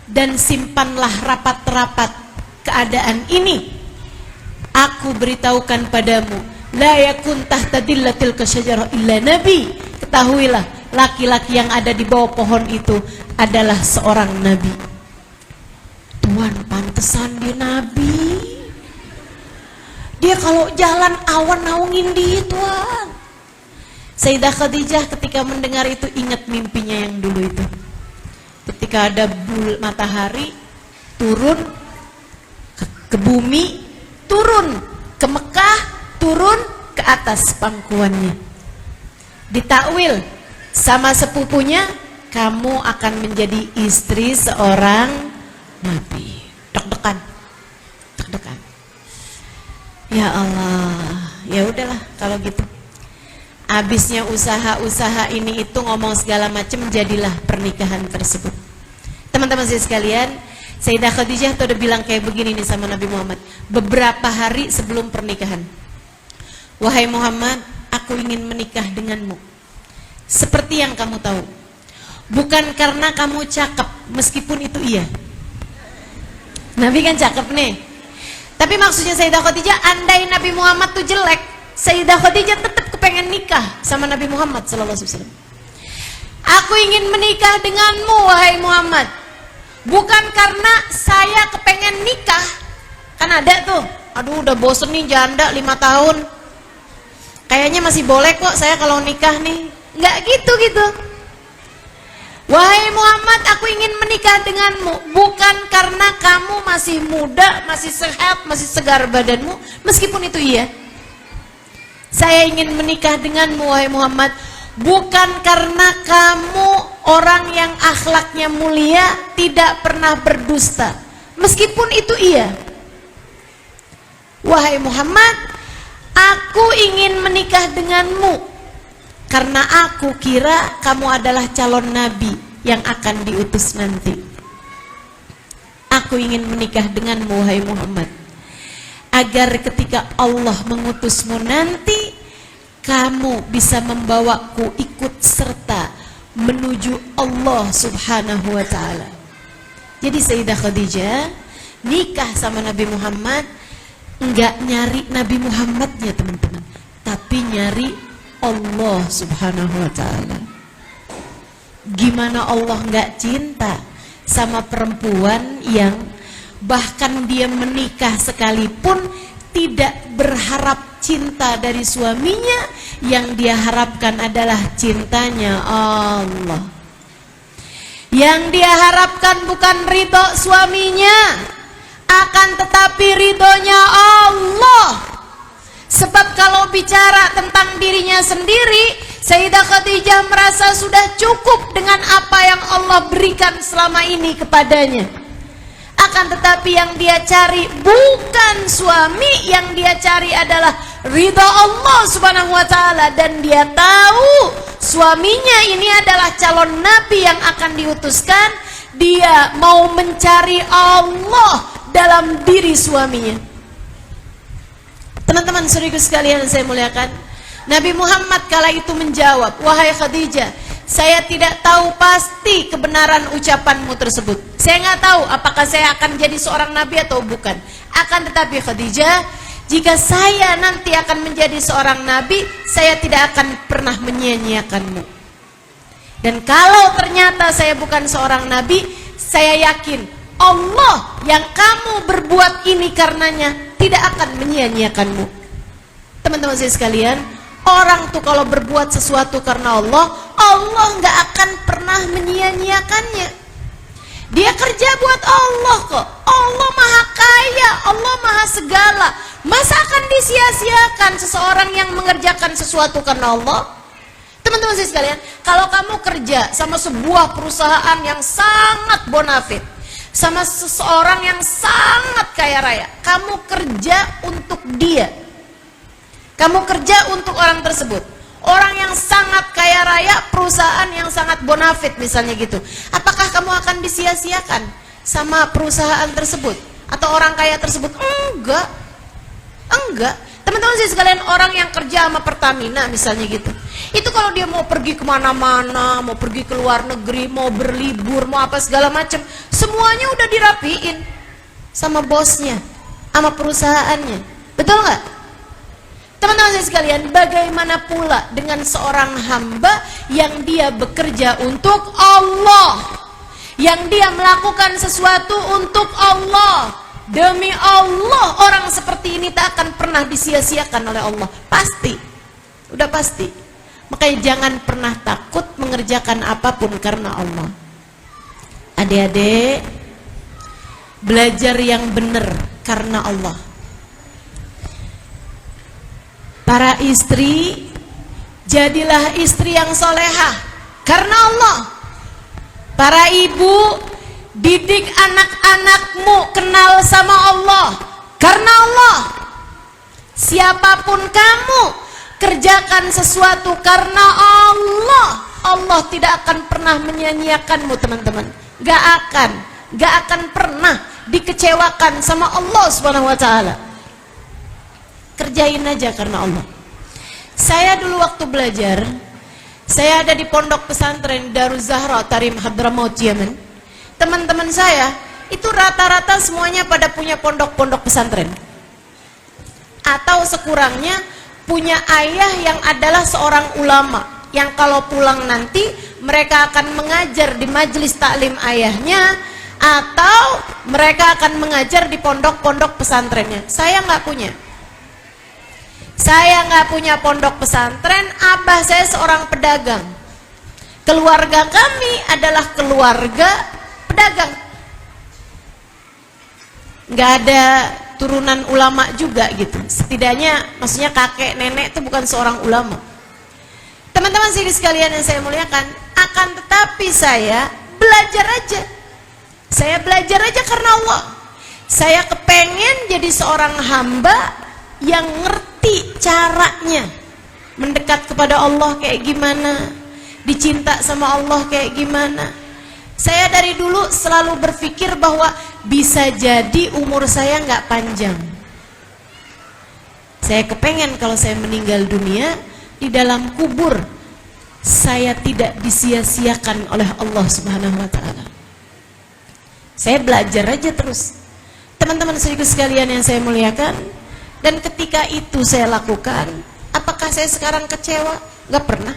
dan simpanlah rapat-rapat keadaan ini. Aku beritahukan padamu, la yakun tahta dillatil kasyajarah illa nabi." Ketahuilah, laki-laki yang ada di bawah pohon itu adalah seorang nabi. Tuan, pantesan dia nabi. Dia kalau jalan awan naungin dia, Tuan. Sayyidah Khadijah ketika mendengar itu ingat mimpinya yang dulu itu. Ketika ada matahari turun ke bumi, turun ke Mekah, turun ke atas pangkuannya. Ditakwil sama sepupunya, "Kamu akan menjadi istri seorang nabi." Deg-degan, deg-degan. Ya Allah, ya udahlah kalau gitu. Habisnya usaha-usaha ini itu ngomong segala macam, jadilah pernikahan tersebut. Teman-teman saya sekalian, Sayyidah Khadijah tuh udah bilang kayak begini nih sama Nabi Muhammad beberapa hari sebelum pernikahan. "Wahai Muhammad, aku ingin menikah denganmu. Seperti yang kamu tahu, bukan karena kamu cakep, meskipun itu iya." Nabi kan cakep nih. Tapi maksudnya Sayyidah Khadijah, andai Nabi Muhammad tuh jelek, Sayyidah Khadijah tetap kepengen nikah sama Nabi Muhammad SAW. "Aku ingin menikah denganmu, wahai Muhammad, bukan karena saya kepengen nikah." Kan ada tuh, "Aduh udah bosen nih janda 5 tahun. Kayaknya masih boleh kok saya kalau nikah nih." Nggak gitu. "Wahai Muhammad, aku ingin menikah denganmu bukan karena kamu masih muda, masih sehat, masih segar badanmu, meskipun itu iya. Saya ingin menikah denganmu, wahai Muhammad, bukan karena kamu orang yang akhlaknya mulia, tidak pernah berdusta, meskipun itu iya. Wahai Muhammad, aku ingin menikah denganmu karena aku kira kamu adalah calon nabi yang akan diutus nanti. Aku ingin menikah denganmu, wahai Muhammad, agar ketika Allah mengutusmu nanti, kamu bisa membawaku ikut serta menuju Allah Subhanahu wa ta'ala." Jadi Sayyidah Khadijah nikah sama Nabi Muhammad, enggak nyari Nabi Muhammadnya teman-teman, tapi nyari Allah subhanahu wa ta'ala. Gimana Allah nggak cinta sama perempuan yang bahkan dia menikah sekalipun tidak berharap cinta dari suaminya, yang dia harapkan adalah cintanya Allah. Yang dia harapkan bukan ridho suaminya, akan tetapi ridhonya Allah. Sebab kalau bicara tentang dirinya sendiri, Sayyidah Khadijah merasa sudah cukup dengan apa yang Allah berikan selama ini kepadanya. Akan tetapi yang dia cari bukan suami, yang dia cari adalah ridha Allah subhanahu wa ta'ala. Dan dia tahu suaminya ini adalah calon nabi yang akan diutuskan. Dia mau mencari Allah dalam diri suaminya. Teman-teman saudaraku sekalian saya muliakan, Nabi Muhammad kala itu menjawab, wahai Khadijah, saya tidak tahu pasti kebenaran ucapanmu tersebut. Saya nggak tahu apakah saya akan jadi seorang nabi atau bukan. Akan tetapi Khadijah, jika saya nanti akan menjadi seorang nabi, saya tidak akan pernah menyia-nyiakanmu. Dan kalau ternyata saya bukan seorang nabi, saya yakin Allah yang kamu berbuat ini karenanya tidak akan menyia-nyiakanmu. Teman-teman saya sekalian, orang tuh kalau berbuat sesuatu karena Allah, Allah nggak akan pernah menyia-nyiakannya. Dia kerja buat Allah kok. Allah maha kaya, Allah maha segala. Masa akan disia-siakan seseorang yang mengerjakan sesuatu karena Allah? Teman-teman saya sekalian, kalau kamu kerja sama sebuah perusahaan yang sangat bonafit, sama seseorang yang sangat kaya raya, kamu kerja untuk dia, kamu kerja untuk orang tersebut, orang yang sangat kaya raya, perusahaan yang sangat bonafit misalnya gitu, apakah kamu akan disia-siakan sama perusahaan tersebut atau orang kaya tersebut? Enggak. Teman-teman sih sekalian, orang yang kerja sama Pertamina misalnya gitu, itu kalau dia mau pergi kemana-mana, mau pergi ke luar negeri, mau berlibur, mau apa segala macam, semuanya udah dirapiin sama bosnya, sama perusahaannya. Betul nggak? Teman-teman saya sekalian, bagaimana pula dengan seorang hamba yang dia bekerja untuk Allah, yang dia melakukan sesuatu untuk Allah, demi Allah, orang seperti ini tak akan pernah disia-siakan oleh Allah. Pasti, udah pasti. Makanya jangan pernah takut mengerjakan apapun karena Allah. Adik-adik, belajar yang benar karena Allah. Para istri, jadilah istri yang solehah karena Allah. Para ibu, didik anak-anakmu kenal sama Allah karena Allah. Siapapun kamu, kerjakan sesuatu karena Allah. Allah tidak akan pernah menyia-nyiakanmu, teman-teman. Gak akan pernah dikecewakan sama Allah Subhanahu wa ta'ala. Kerjain aja karena Allah. Saya dulu waktu belajar, saya ada di pondok pesantren Daruz Zahra Tarim Hadramaut Yaman. Teman-teman saya itu rata-rata semuanya pada punya pondok-pondok pesantren, atau sekurangnya punya ayah yang adalah seorang ulama, yang kalau pulang nanti mereka akan mengajar di majelis taklim ayahnya, atau mereka akan mengajar di pondok-pondok pesantrennya. Saya nggak punya. Saya nggak punya pondok pesantren. Abah saya seorang pedagang. Keluarga kami adalah keluarga pedagang. Nggak ada turunan ulama juga gitu. Setidaknya maksudnya kakek nenek itu bukan seorang ulama. Teman-teman sini sekalian yang saya muliakan, akan tetapi saya belajar aja. Saya belajar aja karena Allah. Saya kepengen jadi seorang hamba yang ngerti caranya mendekat kepada Allah kayak gimana, dicinta sama Allah kayak gimana. Saya dari dulu selalu berpikir bahwa bisa jadi umur saya nggak panjang. Saya kepengen kalau saya meninggal dunia, di dalam kubur saya tidak disia-siakan oleh Allah Subhanahu wa ta'ala. Saya belajar aja terus. Teman-teman sekalian yang saya muliakan, dan ketika itu saya lakukan, apakah apakah saya sekarang kecewa? Nggak pernah.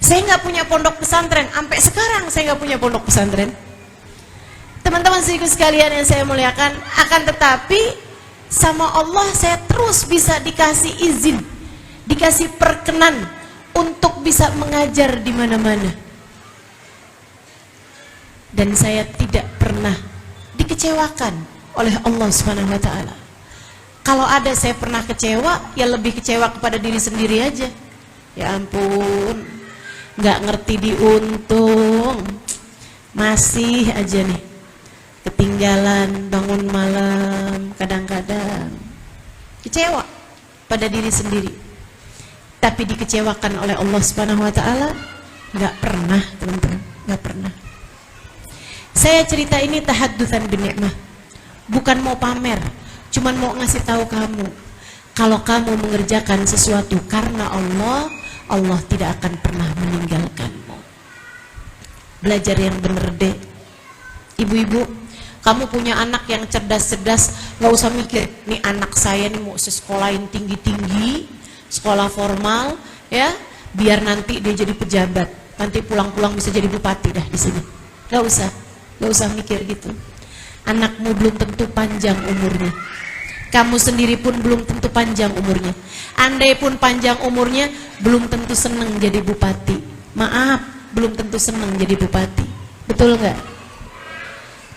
Saya nggak punya pondok pesantren, sampai sekarang saya nggak punya pondok pesantren. Teman-teman sekalian yang saya muliakan, akan tetapi sama Allah saya terus bisa dikasih izin, dikasih perkenan untuk bisa mengajar di mana-mana. Dan saya tidak pernah dikecewakan oleh Allah Subhanahu wa taala. Kalau ada saya pernah kecewa, ya lebih kecewa kepada diri sendiri aja. Ya ampun, nggak ngerti diuntung, masih aja nih ketinggalan bangun malam, kadang-kadang kecewa pada diri sendiri. Tapi dikecewakan oleh Allah Subhanahu wa taala nggak pernah, teman-teman, nggak pernah. Saya cerita ini tahaddusan bin ni'mah, bukan mau pamer, cuman mau ngasih tahu kamu, kalau kamu mengerjakan sesuatu karena Allah, Allah tidak akan pernah meninggalkanmu. Belajar yang bener deh, ibu-ibu. Kamu punya anak yang cerdas-cerdas, gak usah mikir, nih anak saya nih mau sekolahin tinggi-tinggi, sekolah formal, ya, biar nanti dia jadi pejabat, nanti pulang-pulang bisa jadi bupati dah di sini. Gak usah mikir gitu. Anakmu belum tentu panjang umurnya, kamu sendiri pun belum tentu panjang umurnya. Andai pun panjang umurnya, belum tentu senang jadi bupati. Maaf, belum tentu senang jadi bupati. Betul nggak?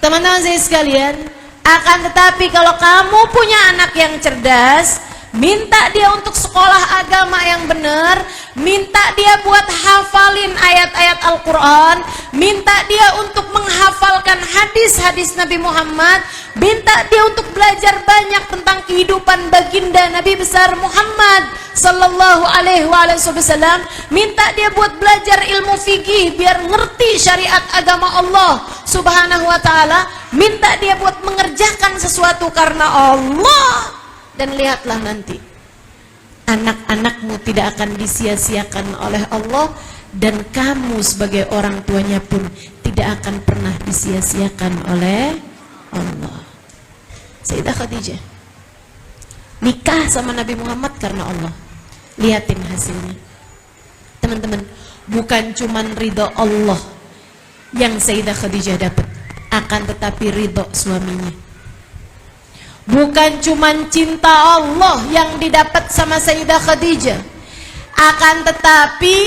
Teman-teman saya sekalian, akan tetapi kalau kamu punya anak yang cerdas, minta dia untuk sekolah agama yang benar, minta dia buat hafalin ayat-ayat Al-Quran, minta dia untuk menghafalkan hadis-hadis Nabi Muhammad, minta dia untuk belajar banyak tentang kehidupan baginda Nabi besar Muhammad sallallahu alaihi wasallam, minta dia buat belajar ilmu fikih biar ngerti syariat agama Allah Subhanahu wa taala, minta dia buat mengerjakan sesuatu karena Allah. Dan lihatlah nanti anak-anakmu tidak akan disia-siakan oleh Allah, dan kamu sebagai orang tuanya pun tidak akan pernah disia-siakan oleh Allah. Sayyidah Khadijah nikah sama Nabi Muhammad karena Allah. Lihatin hasilnya, teman-teman. Bukan cuman ridho Allah yang Sayyidah Khadijah dapat, akan tetapi ridho suaminya. Bukan cuman cinta Allah yang didapat sama Sayyidah Khadijah, akan tetapi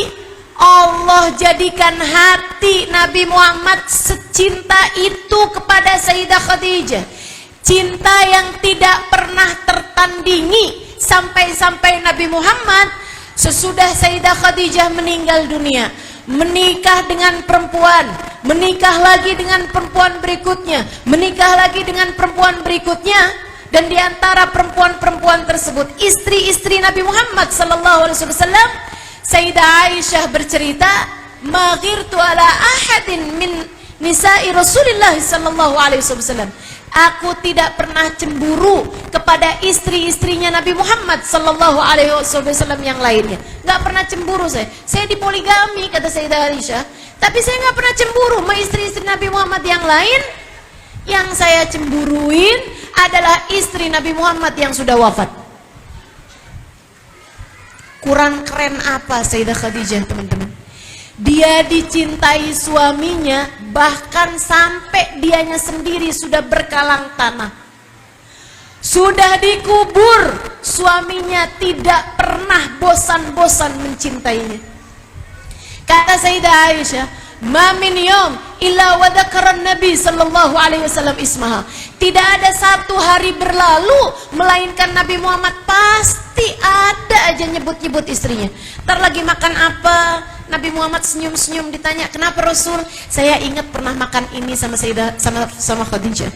Allah jadikan hati Nabi Muhammad secinta itu kepada Sayyidah Khadijah. Cinta yang tidak pernah tertandingi, sampai-sampai Nabi Muhammad sesudah Sayyidah Khadijah meninggal dunia, menikah dengan perempuan, menikah lagi dengan perempuan berikutnya, menikah lagi dengan perempuan berikutnya, dan diantara perempuan-perempuan tersebut istri-istri Nabi Muhammad sallallahu alaihi wasallam, Sayyidah Aisyah bercerita, "Maghirtu ala ahadin min nisa'i Rasulillah sallallahu alaihi wasallam." Aku tidak pernah cemburu kepada istri-istrinya Nabi Muhammad sallallahu alaihi wasallam yang lainnya. Enggak pernah cemburu saya. Saya dipoligami, kata Sayyidah Aisyah, tapi saya enggak pernah cemburu sama istri-istri Nabi Muhammad yang lain. Yang saya cemburuin adalah istri Nabi Muhammad yang sudah wafat. Kurang keren apa Sayyidah Khadijah, teman-teman? Dia dicintai suaminya, bahkan sampai dianya sendiri sudah berkalang tanah, sudah dikubur, suaminya tidak pernah bosan-bosan mencintainya. Kata Sayyidah Aisyah, "Ma min yawm illa wa dzakara Nabi sallallahu alaihi wasallam ismaha." Tidak ada satu hari berlalu melainkan Nabi Muhammad pasti ada aja nyebut-nyebut istrinya. Ntar lagi makan apa, Nabi Muhammad senyum-senyum, ditanya, "Kenapa Rasul?" "Saya ingat pernah makan ini sama Sayyidah sama Khadijah."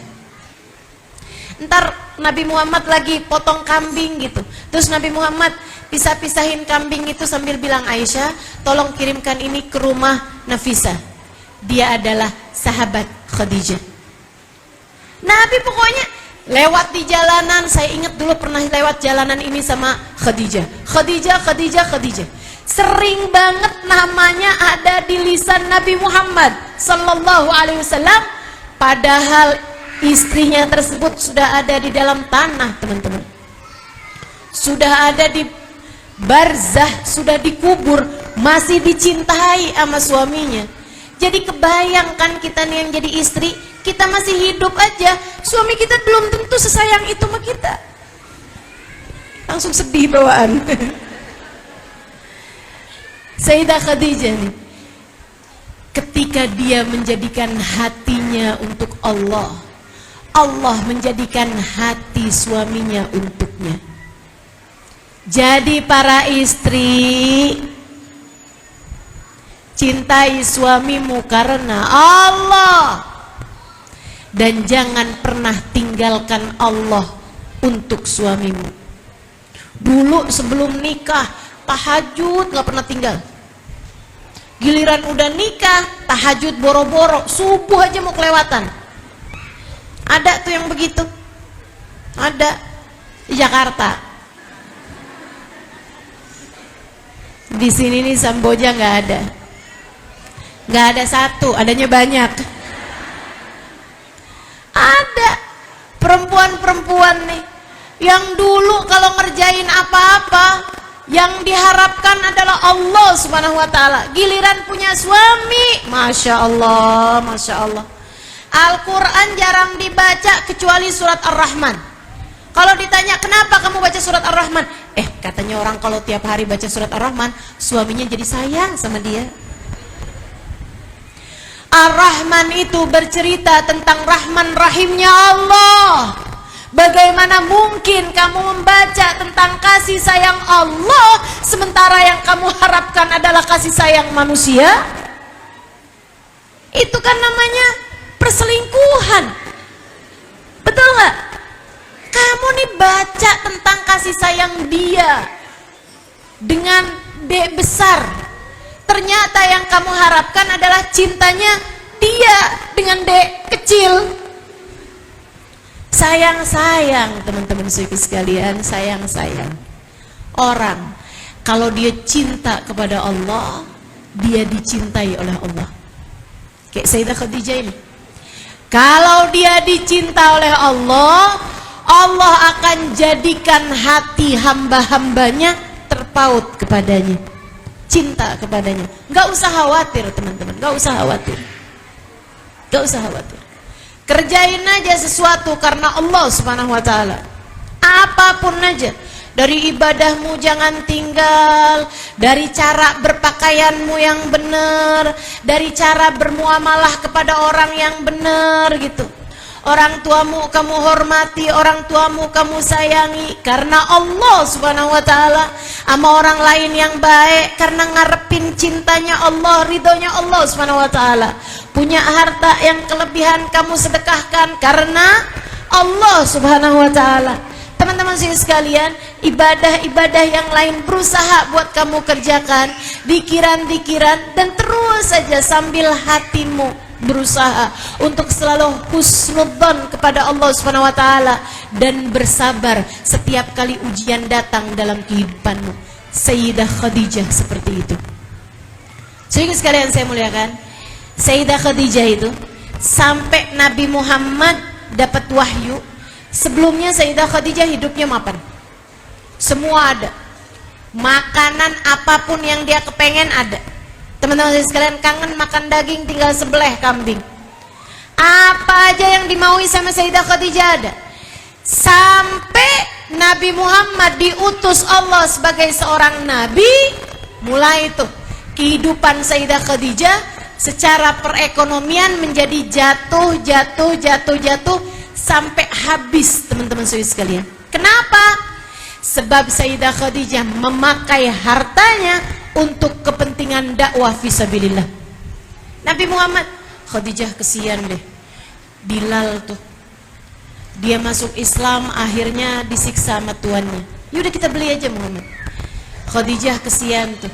Ntar Nabi Muhammad lagi potong kambing gitu, terus Nabi Muhammad pisah-pisahin kambing itu sambil bilang, "Aisyah, tolong kirimkan ini ke rumah Nafisa, dia adalah sahabat Khadijah." Nabi pokoknya lewat di jalanan, saya ingat dulu pernah lewat jalanan ini sama Khadijah. Sering banget namanya ada di lisan Nabi Muhammad sallallahu alaihi wasallam, padahal istrinya tersebut sudah ada di dalam tanah, teman-teman. sudah ada di barzah, sudah dikubur, masih dicintai sama suaminya. Jadi kebayangkan kita nih yang jadi istri, kita masih hidup aja, suami kita belum tentu sesayang itu sama kita. Langsung sedih bawaan. Sayyidah Khadijah nih, ketika dia menjadikan hatinya untuk Allah, Allah menjadikan hati suaminya untuknya. Jadi para istri, cintai suamimu karena Allah, dan jangan pernah tinggalkan Allah untuk suamimu. Dulu sebelum nikah tahajud gak pernah tinggal, giliran udah nikah tahajud boro-boro, subuh aja mau kelewatan. Ada tuh yang begitu, ada di Jakarta. Di sini nih Samboja nggak ada, nggak ada satu, adanya banyak. Ada perempuan-perempuan nih yang dulu kalau ngerjain apa-apa yang diharapkan adalah Allah Subhanahu wa taala, giliran punya suami, Masya Allah, Masya Allah, Al-Quran jarang dibaca kecuali surat Ar-Rahman. Kalau ditanya kenapa kamu baca surat Ar-Rahman, katanya orang kalau tiap hari baca surat Ar-Rahman suaminya jadi sayang sama dia. Ar-Rahman itu bercerita tentang Rahman Rahimnya Allah. Bagaimana mungkin kamu membaca tentang kasih sayang Allah sementara yang kamu harapkan adalah kasih sayang manusia? Itu kan namanya perselingkuhan. Betul nggak? Kamu nih baca tentang kasih sayang dia dengan D besar, ternyata yang kamu harapkan adalah cintanya dia dengan D kecil. Sayang-sayang teman-teman sekalian, sayang-sayang. Orang kalau dia cinta kepada Allah, dia dicintai oleh Allah. Kayak Sayyidah Khadijah ini, kalau dia dicinta oleh Allah, Allah akan jadikan hati hamba-hambanya terpaut kepadanya, cinta kepadanya. Gak usah khawatir teman-teman, gak usah khawatir, gak usah khawatir. Kerjain aja sesuatu karena Allah Subhanahu wa taala. Apapun aja, dari ibadahmu jangan tinggal, dari cara berpakaianmu yang benar, dari cara bermuamalah kepada orang yang benar gitu. Orang tuamu kamu hormati, orang tuamu kamu sayangi karena Allah Subhanahu wa taala, sama orang lain yang baik karena ngarepin cintanya Allah, ridhonya Allah Subhanahu wa taala. Punya harta yang kelebihan kamu sedekahkan karena Allah Subhanahu wa taala. Teman-teman sekalian, ibadah-ibadah yang lain berusaha buat kamu kerjakan, dikiran-dikiran, dan terus saja sambil hatimu berusaha untuk selalu husnudzon kepada Allah Subhanahu wa taala dan bersabar setiap kali ujian datang dalam kehidupanmu. Sayyidah Khadijah seperti itu. Saudara sekalian saya muliakan, Sayyidah Khadijah itu sampai Nabi Muhammad dapat wahyu, sebelumnya Sayyidah Khadijah hidupnya mapan. Semua ada. Makanan apapun yang dia kepengen ada. Teman-teman sekalian, kangen makan daging tinggal sebelah kambing. Apa aja yang dimaui sama Sayyidah Khadijah ada. Sampai Nabi Muhammad diutus Allah sebagai seorang nabi, mulai itu kehidupan Sayyidah Khadijah secara perekonomian menjadi jatuh sampai habis teman-teman sekalian. Kenapa? Sebab Sayyidah Khadijah memakai hartanya untuk kepentingan dakwah fisabilillah. Nabi Muhammad, Khadijah kesian deh, Bilal tuh dia masuk Islam akhirnya disiksa sama tuannya. Yaudah kita beli aja Muhammad. Khadijah kesian tuh,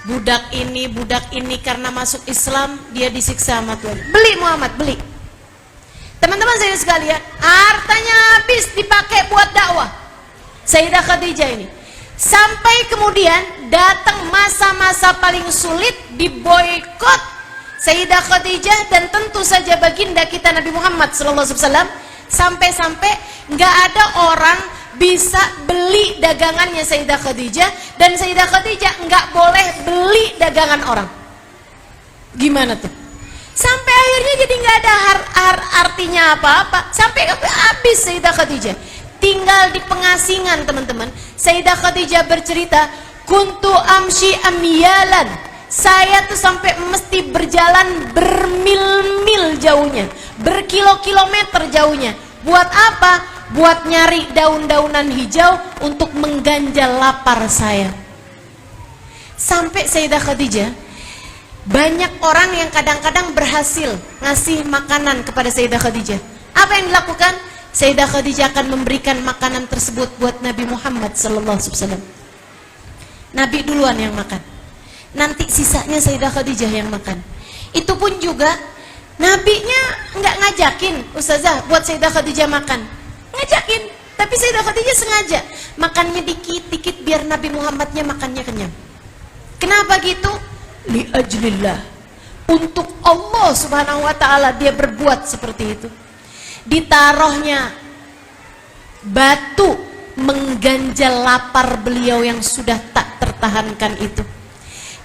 budak ini karena masuk Islam dia disiksa sama tuannya. Beli Muhammad, beli. Teman-teman saya sekalian, hartanya habis dipakai buat dakwah Sayyidah Khadijah ini. Sampai kemudian datang masa-masa paling sulit, diboikot Sayyidah Khadijah dan tentu saja baginda kita Nabi Muhammad SAW. Sampai-sampai nggak ada orang bisa beli dagangannya Sayyidah Khadijah, dan Sayyidah Khadijah nggak boleh beli dagangan orang. Gimana tuh? Sampai akhirnya jadi nggak ada artinya apa-apa, sampai habis Sayyidah Khadijah. Tinggal di pengasingan, teman-teman. Sayyidah Khadijah bercerita, kuntu amshi amyalan, saya tuh sampai mesti berjalan bermil-mil jauhnya, berkilo-kilometer jauhnya. Buat apa? Buat nyari daun-daunan hijau untuk mengganjal lapar saya. Sampai Sayyidah Khadijah, banyak orang yang kadang-kadang berhasil ngasih makanan kepada Sayyidah Khadijah. Apa yang dilakukan? Sayyidah Khadijah akan memberikan makanan tersebut buat Nabi Muhammad SAW. Nabi duluan yang makan, nanti sisanya Sayyidah Khadijah yang makan. Itu pun juga Nabinya nggak ngajakin Ustazah buat Sayyidah Khadijah makan, ngajakin, tapi Sayyidah Khadijah sengaja makannya dikit-dikit biar Nabi Muhammadnya makannya kenyang. Kenapa gitu? Li ajlillah, untuk Allah Subhanahu wa ta'ala dia berbuat seperti itu. Ditaruhnya batu mengganjal lapar beliau yang sudah tak tertahankan itu.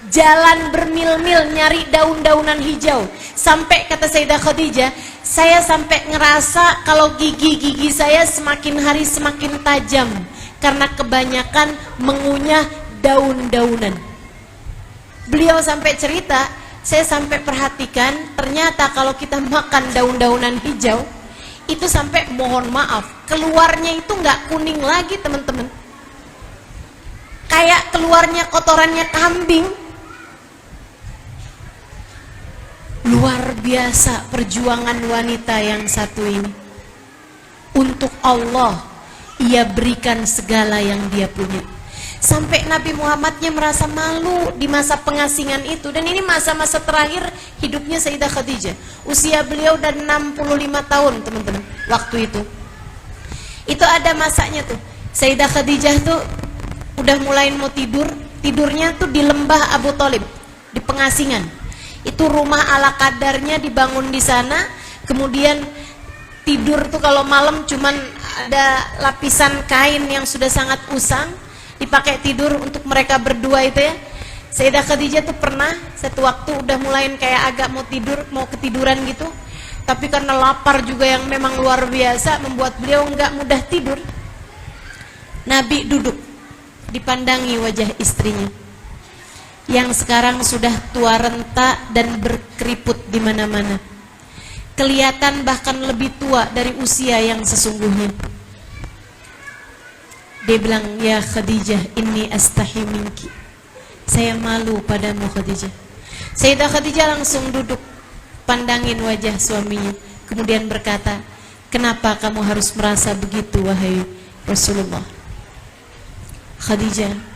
Jalan bermil-mil nyari daun-daunan hijau, sampai kata Sayyidah Khadijah, saya sampai ngerasa kalau gigi-gigi saya semakin hari semakin tajam karena kebanyakan mengunyah daun-daunan. Beliau sampai cerita, saya sampai perhatikan ternyata kalau kita makan daun-daunan hijau itu sampai mohon maaf keluarnya itu nggak kuning lagi, teman-teman, kayak keluarnya kotorannya kambing. Luar biasa perjuangan wanita yang satu ini. Untuk Allah ia berikan segala yang dia punya. Sampai Nabi Muhammadnya merasa malu di masa pengasingan itu. Dan ini masa-masa terakhir hidupnya Sayyidah Khadijah. Usia beliau udah 65 tahun, teman-teman, waktu itu. Itu ada masanya tuh, Sayyidah Khadijah tuh udah mulai mau tidur. Tidurnya tuh di lembah Abu Thalib, di pengasingan. Itu rumah ala kadarnya dibangun di sana. Kemudian tidur tuh kalau malam cuman ada lapisan kain yang sudah sangat usang, dipakai tidur untuk mereka berdua itu ya. Sayyidah Khadijah tuh pernah satu waktu udah mulai kayak agak mau tidur, mau ketiduran gitu, tapi karena lapar juga yang memang luar biasa membuat beliau nggak mudah tidur. Nabi duduk, dipandangi wajah istrinya yang sekarang sudah tua renta dan berkeriput di mana-mana. Kelihatan bahkan lebih tua dari usia yang sesungguhnya. Dia bilang, ya Khadijah, inni astahi minki. Saya malu padamu Khadijah. Sayyidah Khadijah langsung duduk, pandangin wajah suaminya, kemudian berkata, kenapa kamu harus merasa begitu wahai Rasulullah? Khadijah,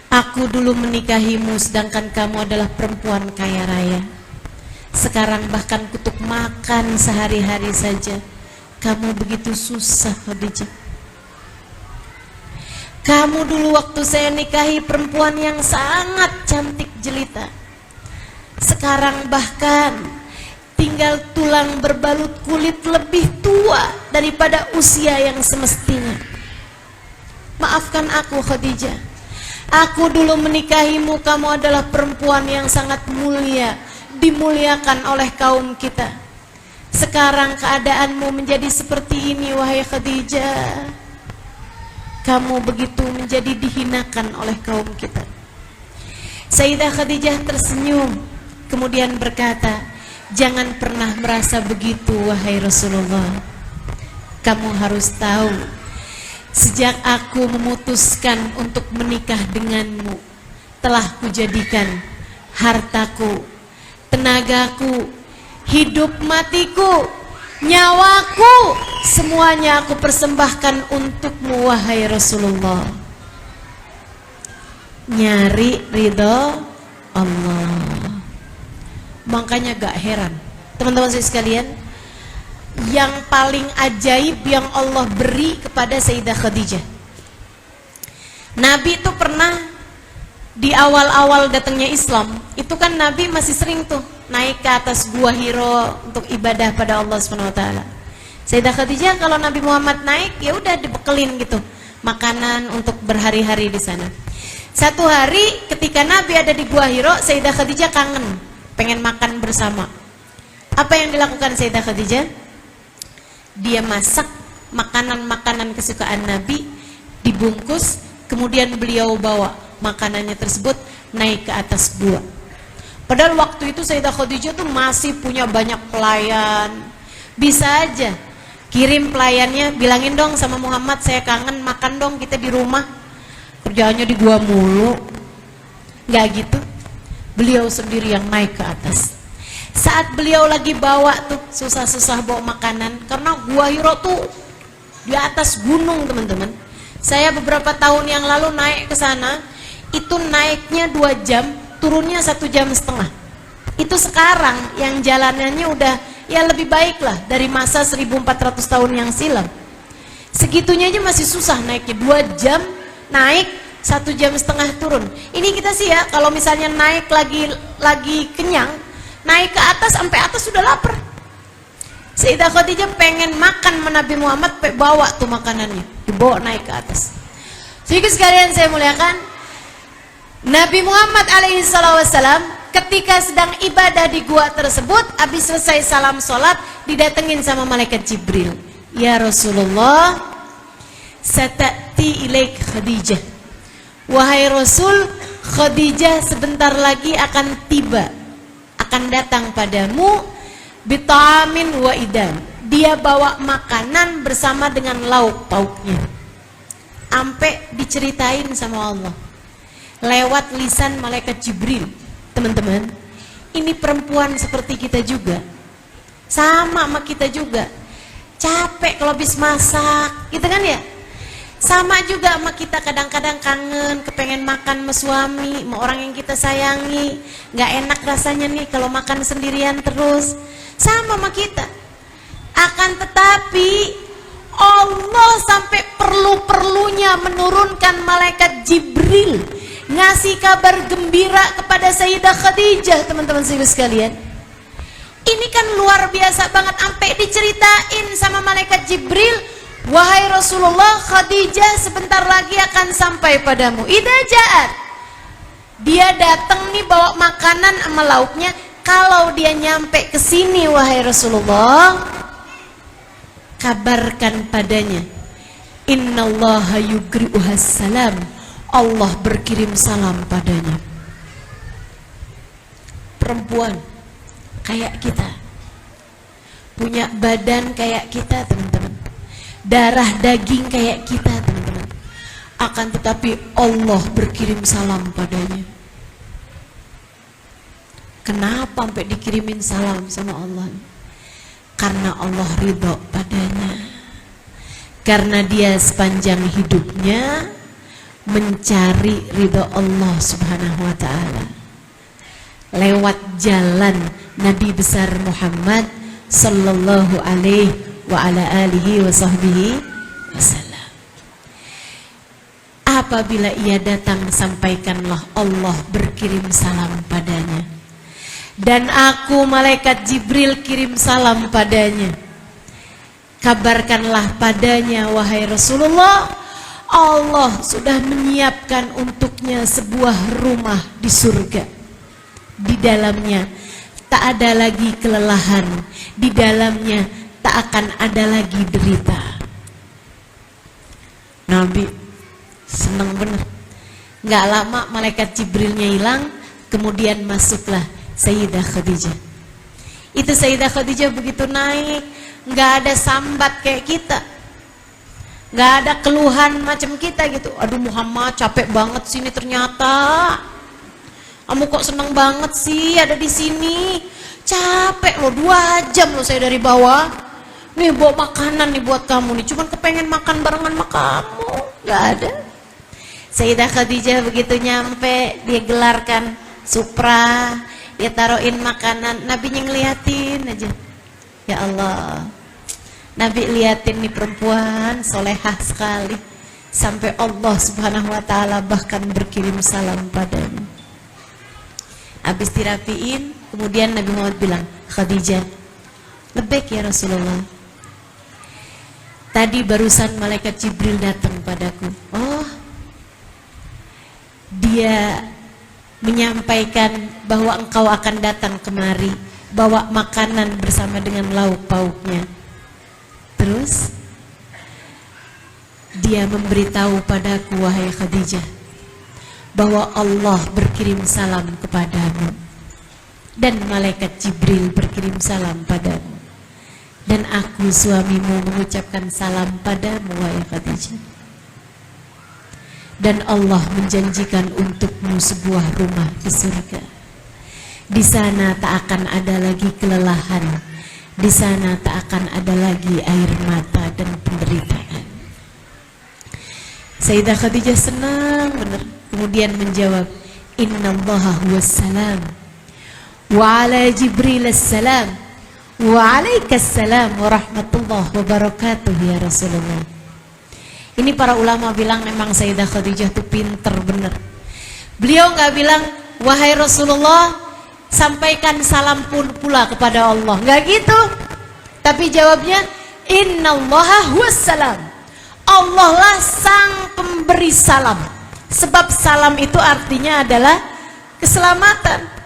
aku dulu menikahimu sedangkan kamu adalah perempuan kaya raya. Sekarang bahkan kutuk makan sehari-hari saja kamu begitu susah Khadijah. Kamu dulu waktu saya nikahi perempuan yang sangat cantik jelita. Sekarang bahkan tinggal tulang berbalut kulit lebih tua daripada usia yang semestinya. Maafkan aku Khadijah. Aku dulu menikahimu, kamu adalah perempuan yang sangat mulia, dimuliakan oleh kaum kita. Sekarang keadaanmu menjadi seperti ini wahai Khadijah. Kamu begitu menjadi dihinakan oleh kaum kita. Sayyidah Khadijah tersenyum, kemudian berkata, jangan pernah merasa begitu wahai Rasulullah. Kamu harus tahu, sejak aku memutuskan untuk menikah denganmu, telah kujadikan hartaku, tenagaku, hidup matiku, nyawaku, semuanya aku persembahkan untukmu wahai Rasulullah. Nyari ridho Allah. Makanya gak heran teman-teman sekalian, yang paling ajaib yang Allah beri kepada Sayyidah Khadijah. Nabi itu pernah di awal-awal datangnya Islam, itu kan Nabi masih sering tuh naik ke atas gua Hiro untuk ibadah pada Allah SWT. Sayyidah Khadijah kalau Nabi Muhammad naik, ya udah dibekelin gitu makanan untuk berhari-hari di sana. Satu hari ketika Nabi ada di Gua Hiro, Sayyidah Khadijah kangen, pengen makan bersama. Apa yang dilakukan Sayyidah Khadijah? Dia masak makanan-makanan kesukaan Nabi, dibungkus, kemudian beliau bawa makanannya tersebut naik ke atas gua. Padahal waktu itu Sayyidah Khadijah tuh masih punya banyak pelayan. Bisa aja kirim pelayannya, bilangin dong sama Muhammad, saya kangen makan dong kita di rumah. Kerjaannya di gua mulu. Nggak gitu. Beliau sendiri yang naik ke atas. Saat beliau lagi bawa tuh susah-susah bawa makanan, karena Gua Hiro tuh di atas gunung teman-teman. Saya beberapa tahun yang lalu naik ke sana, itu naiknya 2 jam, turunnya 1,5 jam. Itu sekarang yang jalanannya udah ya lebih baik lah dari masa 1400 tahun yang silam. Segitunya aja masih susah naiknya, 2 jam naik, 1,5 jam turun. Ini kita sih ya, kalau misalnya naik lagi kenyang, naik ke atas sampai atas sudah lapar. Sayyidah Khadijah pengen makan sama Nabi Muhammad, bawa tuh makanannya, dibawa naik ke atas. Jadi sekalian saya muliakan, Nabi Muhammad alaihissalam ketika sedang ibadah di gua tersebut, habis selesai salam sholat, didatengin sama malaikat Jibril. Ya Rasulullah, sata'ti ilaik Khadijah. Wahai Rasul, Khadijah sebentar lagi akan tiba, akan datang padamu, bita'amin wa idan. Dia bawa makanan bersama dengan lauk pauknya. Ampe diceritain sama Allah lewat lisan malaikat Jibril. Teman-teman, ini perempuan seperti kita juga, sama kita juga, capek kalau habis masak, gitu kan ya? Sama juga sama kita, kadang-kadang kangen, kepengen makan sama suami, sama orang yang kita sayangi, nggak enak rasanya nih kalau makan sendirian terus. Sama kita. Akan tetapi Allah sampai perlu-perlunya menurunkan malaikat Jibril ngasih kabar gembira kepada Sayyidah Khadijah, teman-teman sekalian. Ini kan luar biasa banget, sampai diceritain sama malaikat Jibril, wahai Rasulullah, Khadijah sebentar lagi akan sampai padamu. Idza ja'at. Dia datang nih bawa makanan sama lauknya. Kalau dia nyampe ke sini, wahai Rasulullah, kabarkan padanya, innallaha yugri'uhas salam. Allah berkirim salam padanya. Perempuan kayak kita, punya badan kayak kita teman-teman, darah daging kayak kita teman-teman, akan tetapi Allah berkirim salam padanya. Kenapa sampai dikirimin salam sama Allah? Karena Allah ridho padanya, karena dia sepanjang hidupnya mencari ridho Allah subhanahu wa ta'ala lewat jalan Nabi besar Muhammad sallallahu alaihi wa ala alihi wa sahbihi wasallam. Apabila ia datang, sampaikanlah Allah berkirim salam padanya, dan aku malaikat Jibril kirim salam padanya. Kabarkanlah padanya, wahai Rasulullah, Allah sudah menyiapkan untuknya sebuah rumah di surga. Di dalamnya tak ada lagi kelelahan, di dalamnya tak akan ada lagi derita. Nabi senang benar. Nggak lama malaikat Jibrilnya hilang, kemudian masuklah Sayyidah Khadijah. Itu Sayyidah Khadijah begitu naik, nggak ada sambat kayak kita, nggak ada keluhan macam kita gitu. Aduh Muhammad, capek banget sini ternyata. Kamu kok seneng banget sih ada di sini? Capek loh, 2 jam loh saya dari bawah. Nih bawa makanan nih buat kamu nih. Cuman kepengen makan barengan sama kamu. Nggak ada. Sayyidah Khadijah begitu nyampe, dia gelarkan supra, dia taruhin makanan. Nabi ngeliatin aja. Ya Allah, Nabi liatin nih perempuan solehah sekali, sampai Allah subhanahu wa ta'ala bahkan berkirim salam padanya. Habis dirapiin, kemudian Nabi Muhammad bilang, Khadijah, lebih ya Rasulullah, Tadi barusan malaikat Jibril datang padaku. Oh, dia menyampaikan bahwa engkau akan datang kemari, bawa makanan bersama dengan lauk pauknya. Terus dia memberitahu padaku, wahai Khadijah, bahwa Allah berkirim salam kepadamu dan malaikat Jibril berkirim salam padamu, dan aku suamimu mengucapkan salam padamu, wahai Khadijah. Dan Allah menjanjikan untukmu sebuah rumah di surga. Di sana tak akan ada lagi kelelahan, di sana tak akan ada lagi air mata dan penderitaan. Sayyidah Khadijah senang benar, kemudian menjawab, Innallaha huwas salam, wa ala Jibril assalam, wa alaikassalam wa rahmatullahi wa barakatuh ya Rasulullah. Ini para ulama bilang memang Sayyidah Khadijah tuh pinter bener. Beliau nggak bilang, wahai Rasulullah, sampaikan salam pun pula kepada Allah, nggak gitu. Tapi jawabnya, Innallaha huwas salam, Allah lah sang pemberi salam. Sebab salam itu artinya adalah keselamatan.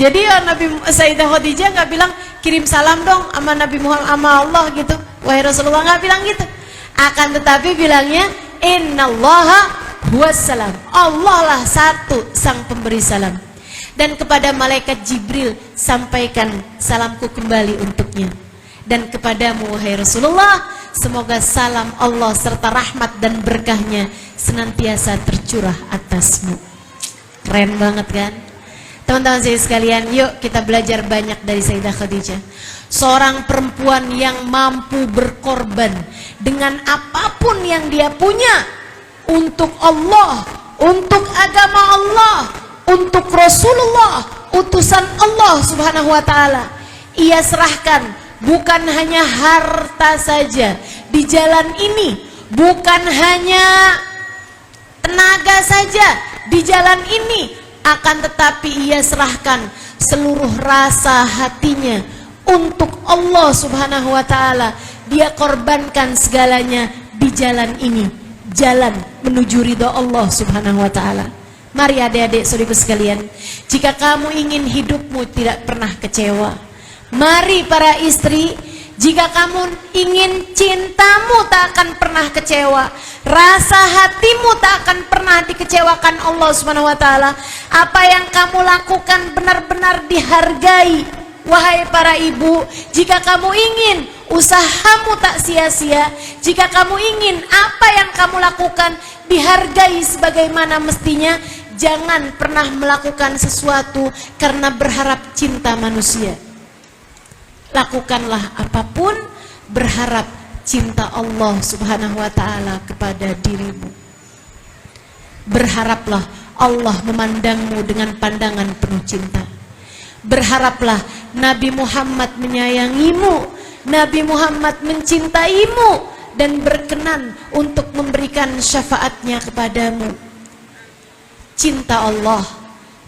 Jadi ya Nabi Sayyidah Khadijah nggak bilang kirim salam dong sama Nabi Muhammad sama Allah gitu, wahai Rasulullah, nggak bilang gitu. Akan tetapi bilangnya Innallaha huwas salam, Allah lah satu sang pemberi salam. Dan kepada malaikat Jibril sampaikan salamku kembali untuknya. Dan kepadamu wahai Rasulullah, semoga salam Allah serta rahmat dan berkahnya senantiasa tercurah atasmu. Keren banget kan? Teman-teman saya sekalian, yuk kita belajar banyak dari Sayyidah Khadijah. Seorang perempuan yang mampu berkorban dengan apapun yang dia punya untuk Allah, untuk agama Allah, untuk Rasulullah, utusan Allah Subhanahu wa taala. Ia serahkan bukan hanya harta saja di jalan ini, bukan hanya tenaga saja di jalan ini, akan tetapi ia serahkan seluruh rasa hatinya untuk Allah Subhanahu wa taala. Dia korbankan segalanya di jalan ini, jalan menuju ridha Allah Subhanahu wa taala. Mari adik-adik saudaraku sekalian, jika kamu ingin hidupmu tidak pernah kecewa, mari para istri, jika kamu ingin cintamu tak akan pernah kecewa, rasa hatimu tak akan pernah dikecewakan Allah Subhanahu wa taala, apa yang kamu lakukan benar-benar dihargai. Wahai para ibu, jika kamu ingin usahamu tak sia-sia, jika kamu ingin apa yang kamu lakukan dihargai sebagaimana mestinya, jangan pernah melakukan sesuatu karena berharap cinta manusia. Lakukanlah apapun berharap cinta Allah Subhanahu wa taala kepada dirimu. Berharaplah Allah memandangmu dengan pandangan penuh cinta. Berharaplah Nabi Muhammad menyayangimu, Nabi Muhammad mencintaimu dan berkenan untuk memberikan syafaatnya kepadamu. Cinta Allah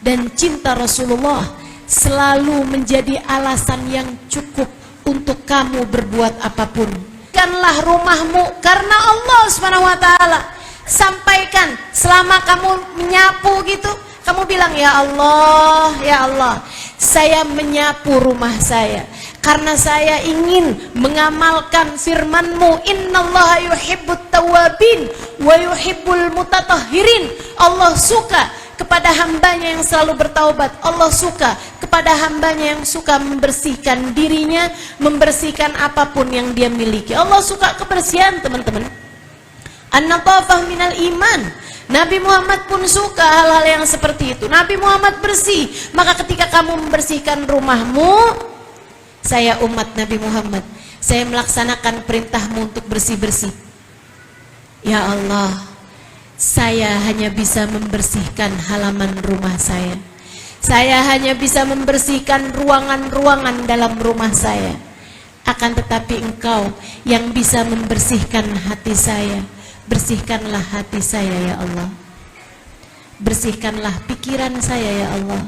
dan cinta Rasulullah selalu menjadi alasan yang cukup untuk kamu berbuat apapun. Bukanlah rumahmu karena Allah Subhanahu wa taala. Sampaikan selama kamu menyapu gitu, kamu bilang, ya Allah, ya Allah, saya menyapu rumah saya karena saya ingin mengamalkan firman-Mu, innallaha yuhibbut tawwabin wa yuhibbul mutatahhirin. Allah suka kepada hambanya yang selalu bertaubat. Allah suka kepada hambanya yang suka membersihkan dirinya, membersihkan apapun yang dia miliki. Allah suka kebersihan, teman-teman. An-nadhafah minal iman. Nabi Muhammad pun suka hal-hal yang seperti itu. Nabi Muhammad bersih. Maka ketika kamu membersihkan rumahmu, saya umat Nabi Muhammad, saya melaksanakan perintahmu untuk bersih-bersih. Ya Allah, saya hanya bisa membersihkan halaman rumah saya. Saya hanya bisa membersihkan ruangan-ruangan dalam rumah saya. Akan tetapi Engkau yang bisa membersihkan hati saya. Bersihkanlah hati saya ya Allah. Bersihkanlah pikiran saya ya Allah.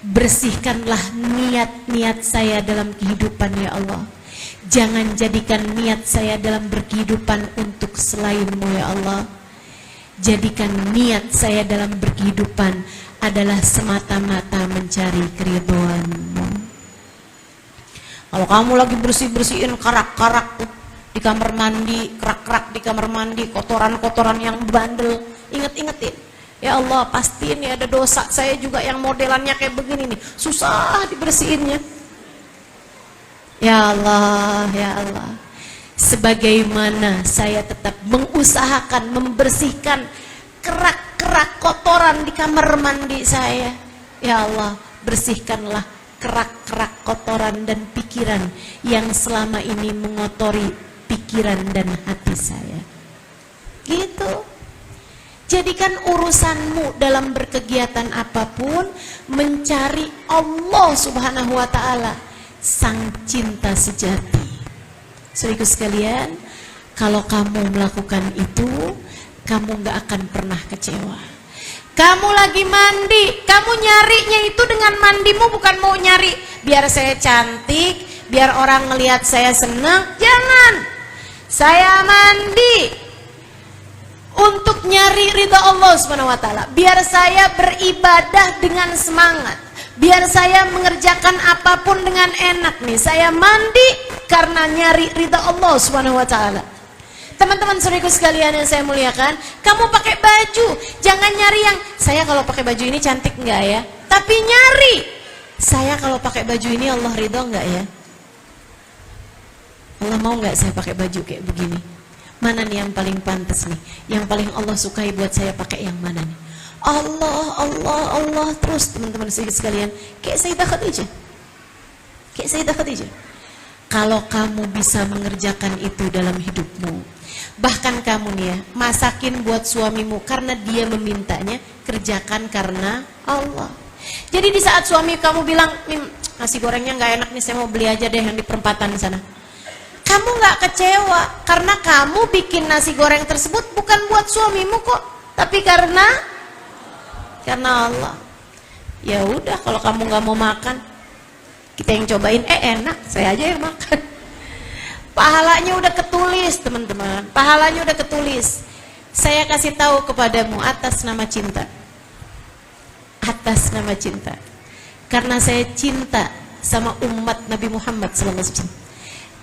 Bersihkanlah niat-niat saya dalam kehidupan ya Allah. Jangan jadikan niat saya dalam berkehidupan untuk selain-Mu ya Allah. Jadikan niat saya dalam berkehidupan adalah semata-mata mencari keridhaan-Mu. Kalau kamu lagi bersih-bersihin karak-karak di kamar mandi, kerak-kerak di kamar mandi, kotoran-kotoran yang bandel, inget-ingetin, ya Allah, pastiin ya ada dosa saya juga yang modelannya kayak begini nih, susah dibersihinnya. Ya Allah, ya Allah, sebagaimana saya tetap mengusahakan membersihkan kerak-kerak kotoran di kamar mandi saya, ya Allah, bersihkanlah kerak-kerak kotoran dan pikiran yang selama ini mengotori pikiran dan hati saya. Gitu. Jadikan urusanmu dalam berkegiatan apapun mencari Allah Subhanahu wa ta'ala, sang cinta sejati. Saudaraku sekalian, kalau kamu melakukan itu, kamu gak akan pernah kecewa. Kamu lagi mandi, kamu nyarinya itu dengan mandimu bukan mau nyari biar saya cantik, biar orang ngelihat saya senang. Jangan. Saya mandi untuk nyari ridha Allah Subhanahu wa taala. Biar saya beribadah dengan semangat. Biar saya mengerjakan apapun dengan enak nih. Saya mandi karena nyari ridha Allah Subhanahu wa taala. Teman-teman saudaraku sekalian yang saya muliakan, kamu pakai baju, jangan nyari yang saya kalau pakai baju ini cantik enggak ya? Tapi nyari, saya kalau pakai baju ini Allah ridho enggak ya? Allah mau enggak saya pakai baju kayak begini? Mana nih yang paling pantas nih? Yang paling Allah sukai buat saya pakai yang mana nih? Allah, Allah, Allah terus teman-teman sekalian, kayak Sayyidah Khadijah. Kayak Sayyidah Khadijah. Kalau kamu bisa mengerjakan itu dalam hidupmu, bahkan kamu nih ya, masakin buat suamimu karena dia memintanya, kerjakan karena Allah. Jadi di saat suami kamu bilang, nasi gorengnya nggak enak nih, saya mau beli aja deh yang di perempatan sana. Kamu nggak kecewa karena kamu bikin nasi goreng tersebut bukan buat suamimu kok, tapi karena Allah. Ya udah, kalau kamu nggak mau makan, kita yang cobain, enak, saya aja yang makan. Pahalanya udah ketulis teman-teman, pahalanya udah ketulis. Saya kasih tahu kepadamu atas nama cinta. Atas nama cinta. Karena saya cinta sama umat Nabi Muhammad SAW.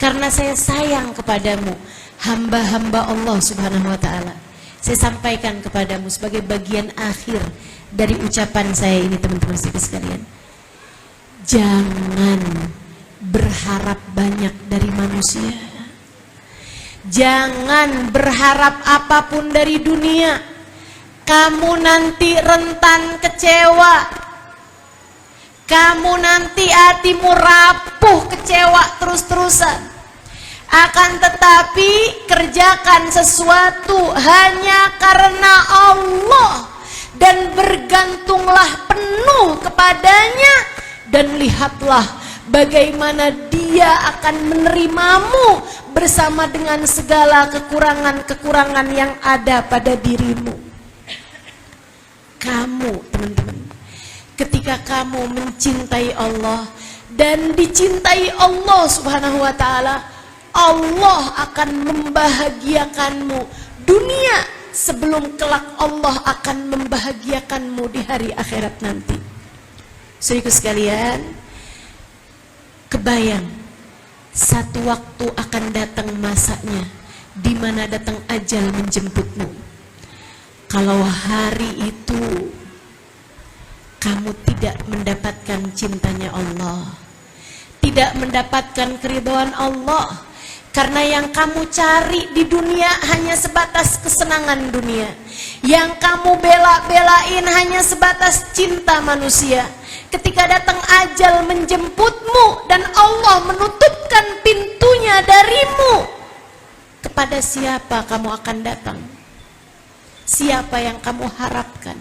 Karena saya sayang kepadamu, hamba-hamba Allah Subhanahu wa ta'ala. Saya sampaikan kepadamu sebagai bagian akhir dari ucapan saya ini teman-teman sekalian. Jangan berharap banyak dari manusia. Jangan berharap apapun dari dunia. Kamu nanti rentan kecewa. Kamu nanti hatimu rapuh kecewa terus-terusan. Akan tetapi kerjakan sesuatu hanya karena Allah dan bergantunglah penuh kepadanya. Dan lihatlah bagaimana dia akan menerimamu bersama dengan segala kekurangan-kekurangan yang ada pada dirimu. Kamu teman-teman, ketika kamu mencintai Allah dan dicintai Allah Subhanahu wa ta'ala, Allah akan membahagiakanmu dunia sebelum kelak Allah akan membahagiakanmu di hari akhirat nanti. Saudaraku sekalian, kebayang satu waktu akan datang masanya di mana datang ajal menjemputmu. Kalau hari itu kamu tidak mendapatkan cintanya Allah, tidak mendapatkan keridhaan Allah, karena yang kamu cari di dunia hanya sebatas kesenangan dunia, yang kamu bela-belain hanya sebatas cinta manusia. Ketika datang ajal menjemputmu dan Allah menutupkan pintunya darimu, kepada siapa kamu akan datang? Siapa yang kamu harapkan?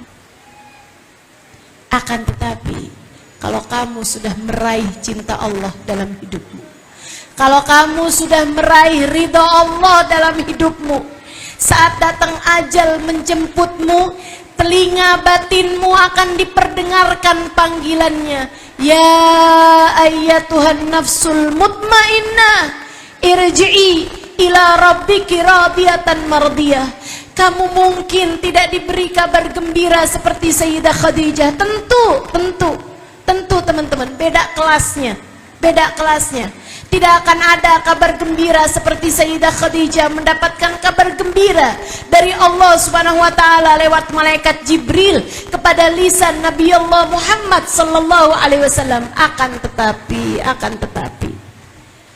Akan tetapi, kalau kamu sudah meraih cinta Allah dalam hidupmu, kalau kamu sudah meraih ridha Allah dalam hidupmu, saat datang ajal menjemputmu, telinga batinmu akan diperdengarkan panggilannya. Ya ayyatuhan nafsul mutmainnah, Irji'i ila rabbiki radiyatan mardiyah. Kamu mungkin tidak diberi kabar gembira seperti Sayyidah Khadijah. Tentu teman-teman, beda kelasnya. Tidak akan ada kabar gembira seperti Sayyidah Khadijah mendapatkan kabar gembira dari Allah Subhanahu wa taala lewat malaikat Jibril kepada lisan Nabi Allah Muhammad sallallahu alaihi wasallam. Akan tetapi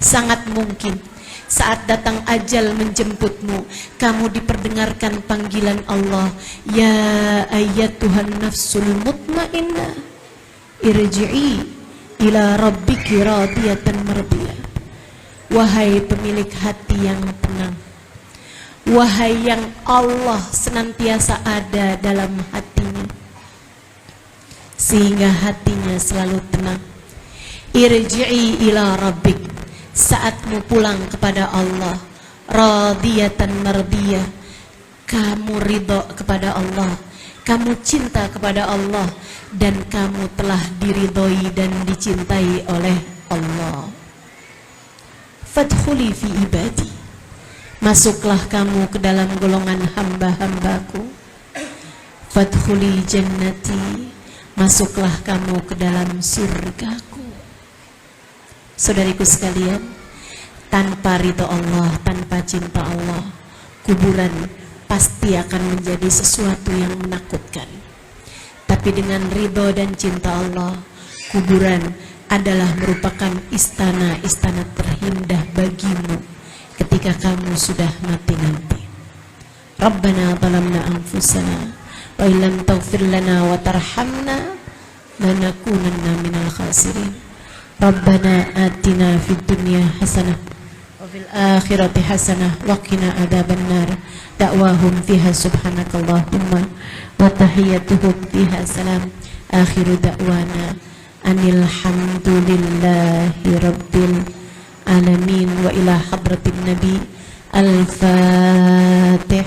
sangat mungkin saat datang ajal menjemputmu, kamu diperdengarkan panggilan Allah, ya ayyatuhan nafsul mutmainnah, irji'i ila rabbiki radiyatan mardiyah. Wahai pemilik hati yang tenang, wahai yang Allah senantiasa ada dalam hatinya, sehingga hatinya selalu tenang. Irji'i ila rabbik, saatmu pulang kepada Allah, radiyatan mardiyah, kamu ridho kepada Allah, kamu cinta kepada Allah, dan kamu telah diridhoi dan dicintai oleh Allah. Fadkhuli fi ibadi, masuklah kamu ke dalam golongan hamba-hambaku. Fadkhuli jannati, masuklah kamu ke dalam surgaku. Saudariku sekalian, tanpa ridho Allah, tanpa cinta Allah, kuburan pasti akan menjadi sesuatu yang menakutkan. Tapi dengan ridho dan cinta Allah, kuburan adalah merupakan istana-istana terindah bagimu ketika kamu sudah mati nanti. Rabbana zalamna anfusana wa illam taghfir lana wa tarhamna lanakunanna minal khasirin. Rabbana atina fid dunya hasanah wa fil akhirati hasanah wa qina adzabannar. Da'wahum fiha subhanakallahumma wa tahiyyatuhum fiha salam. Akhiru da'wana anil hamdulillahi rabbil alamin wa ila hadratin nabi. Al-Fatih.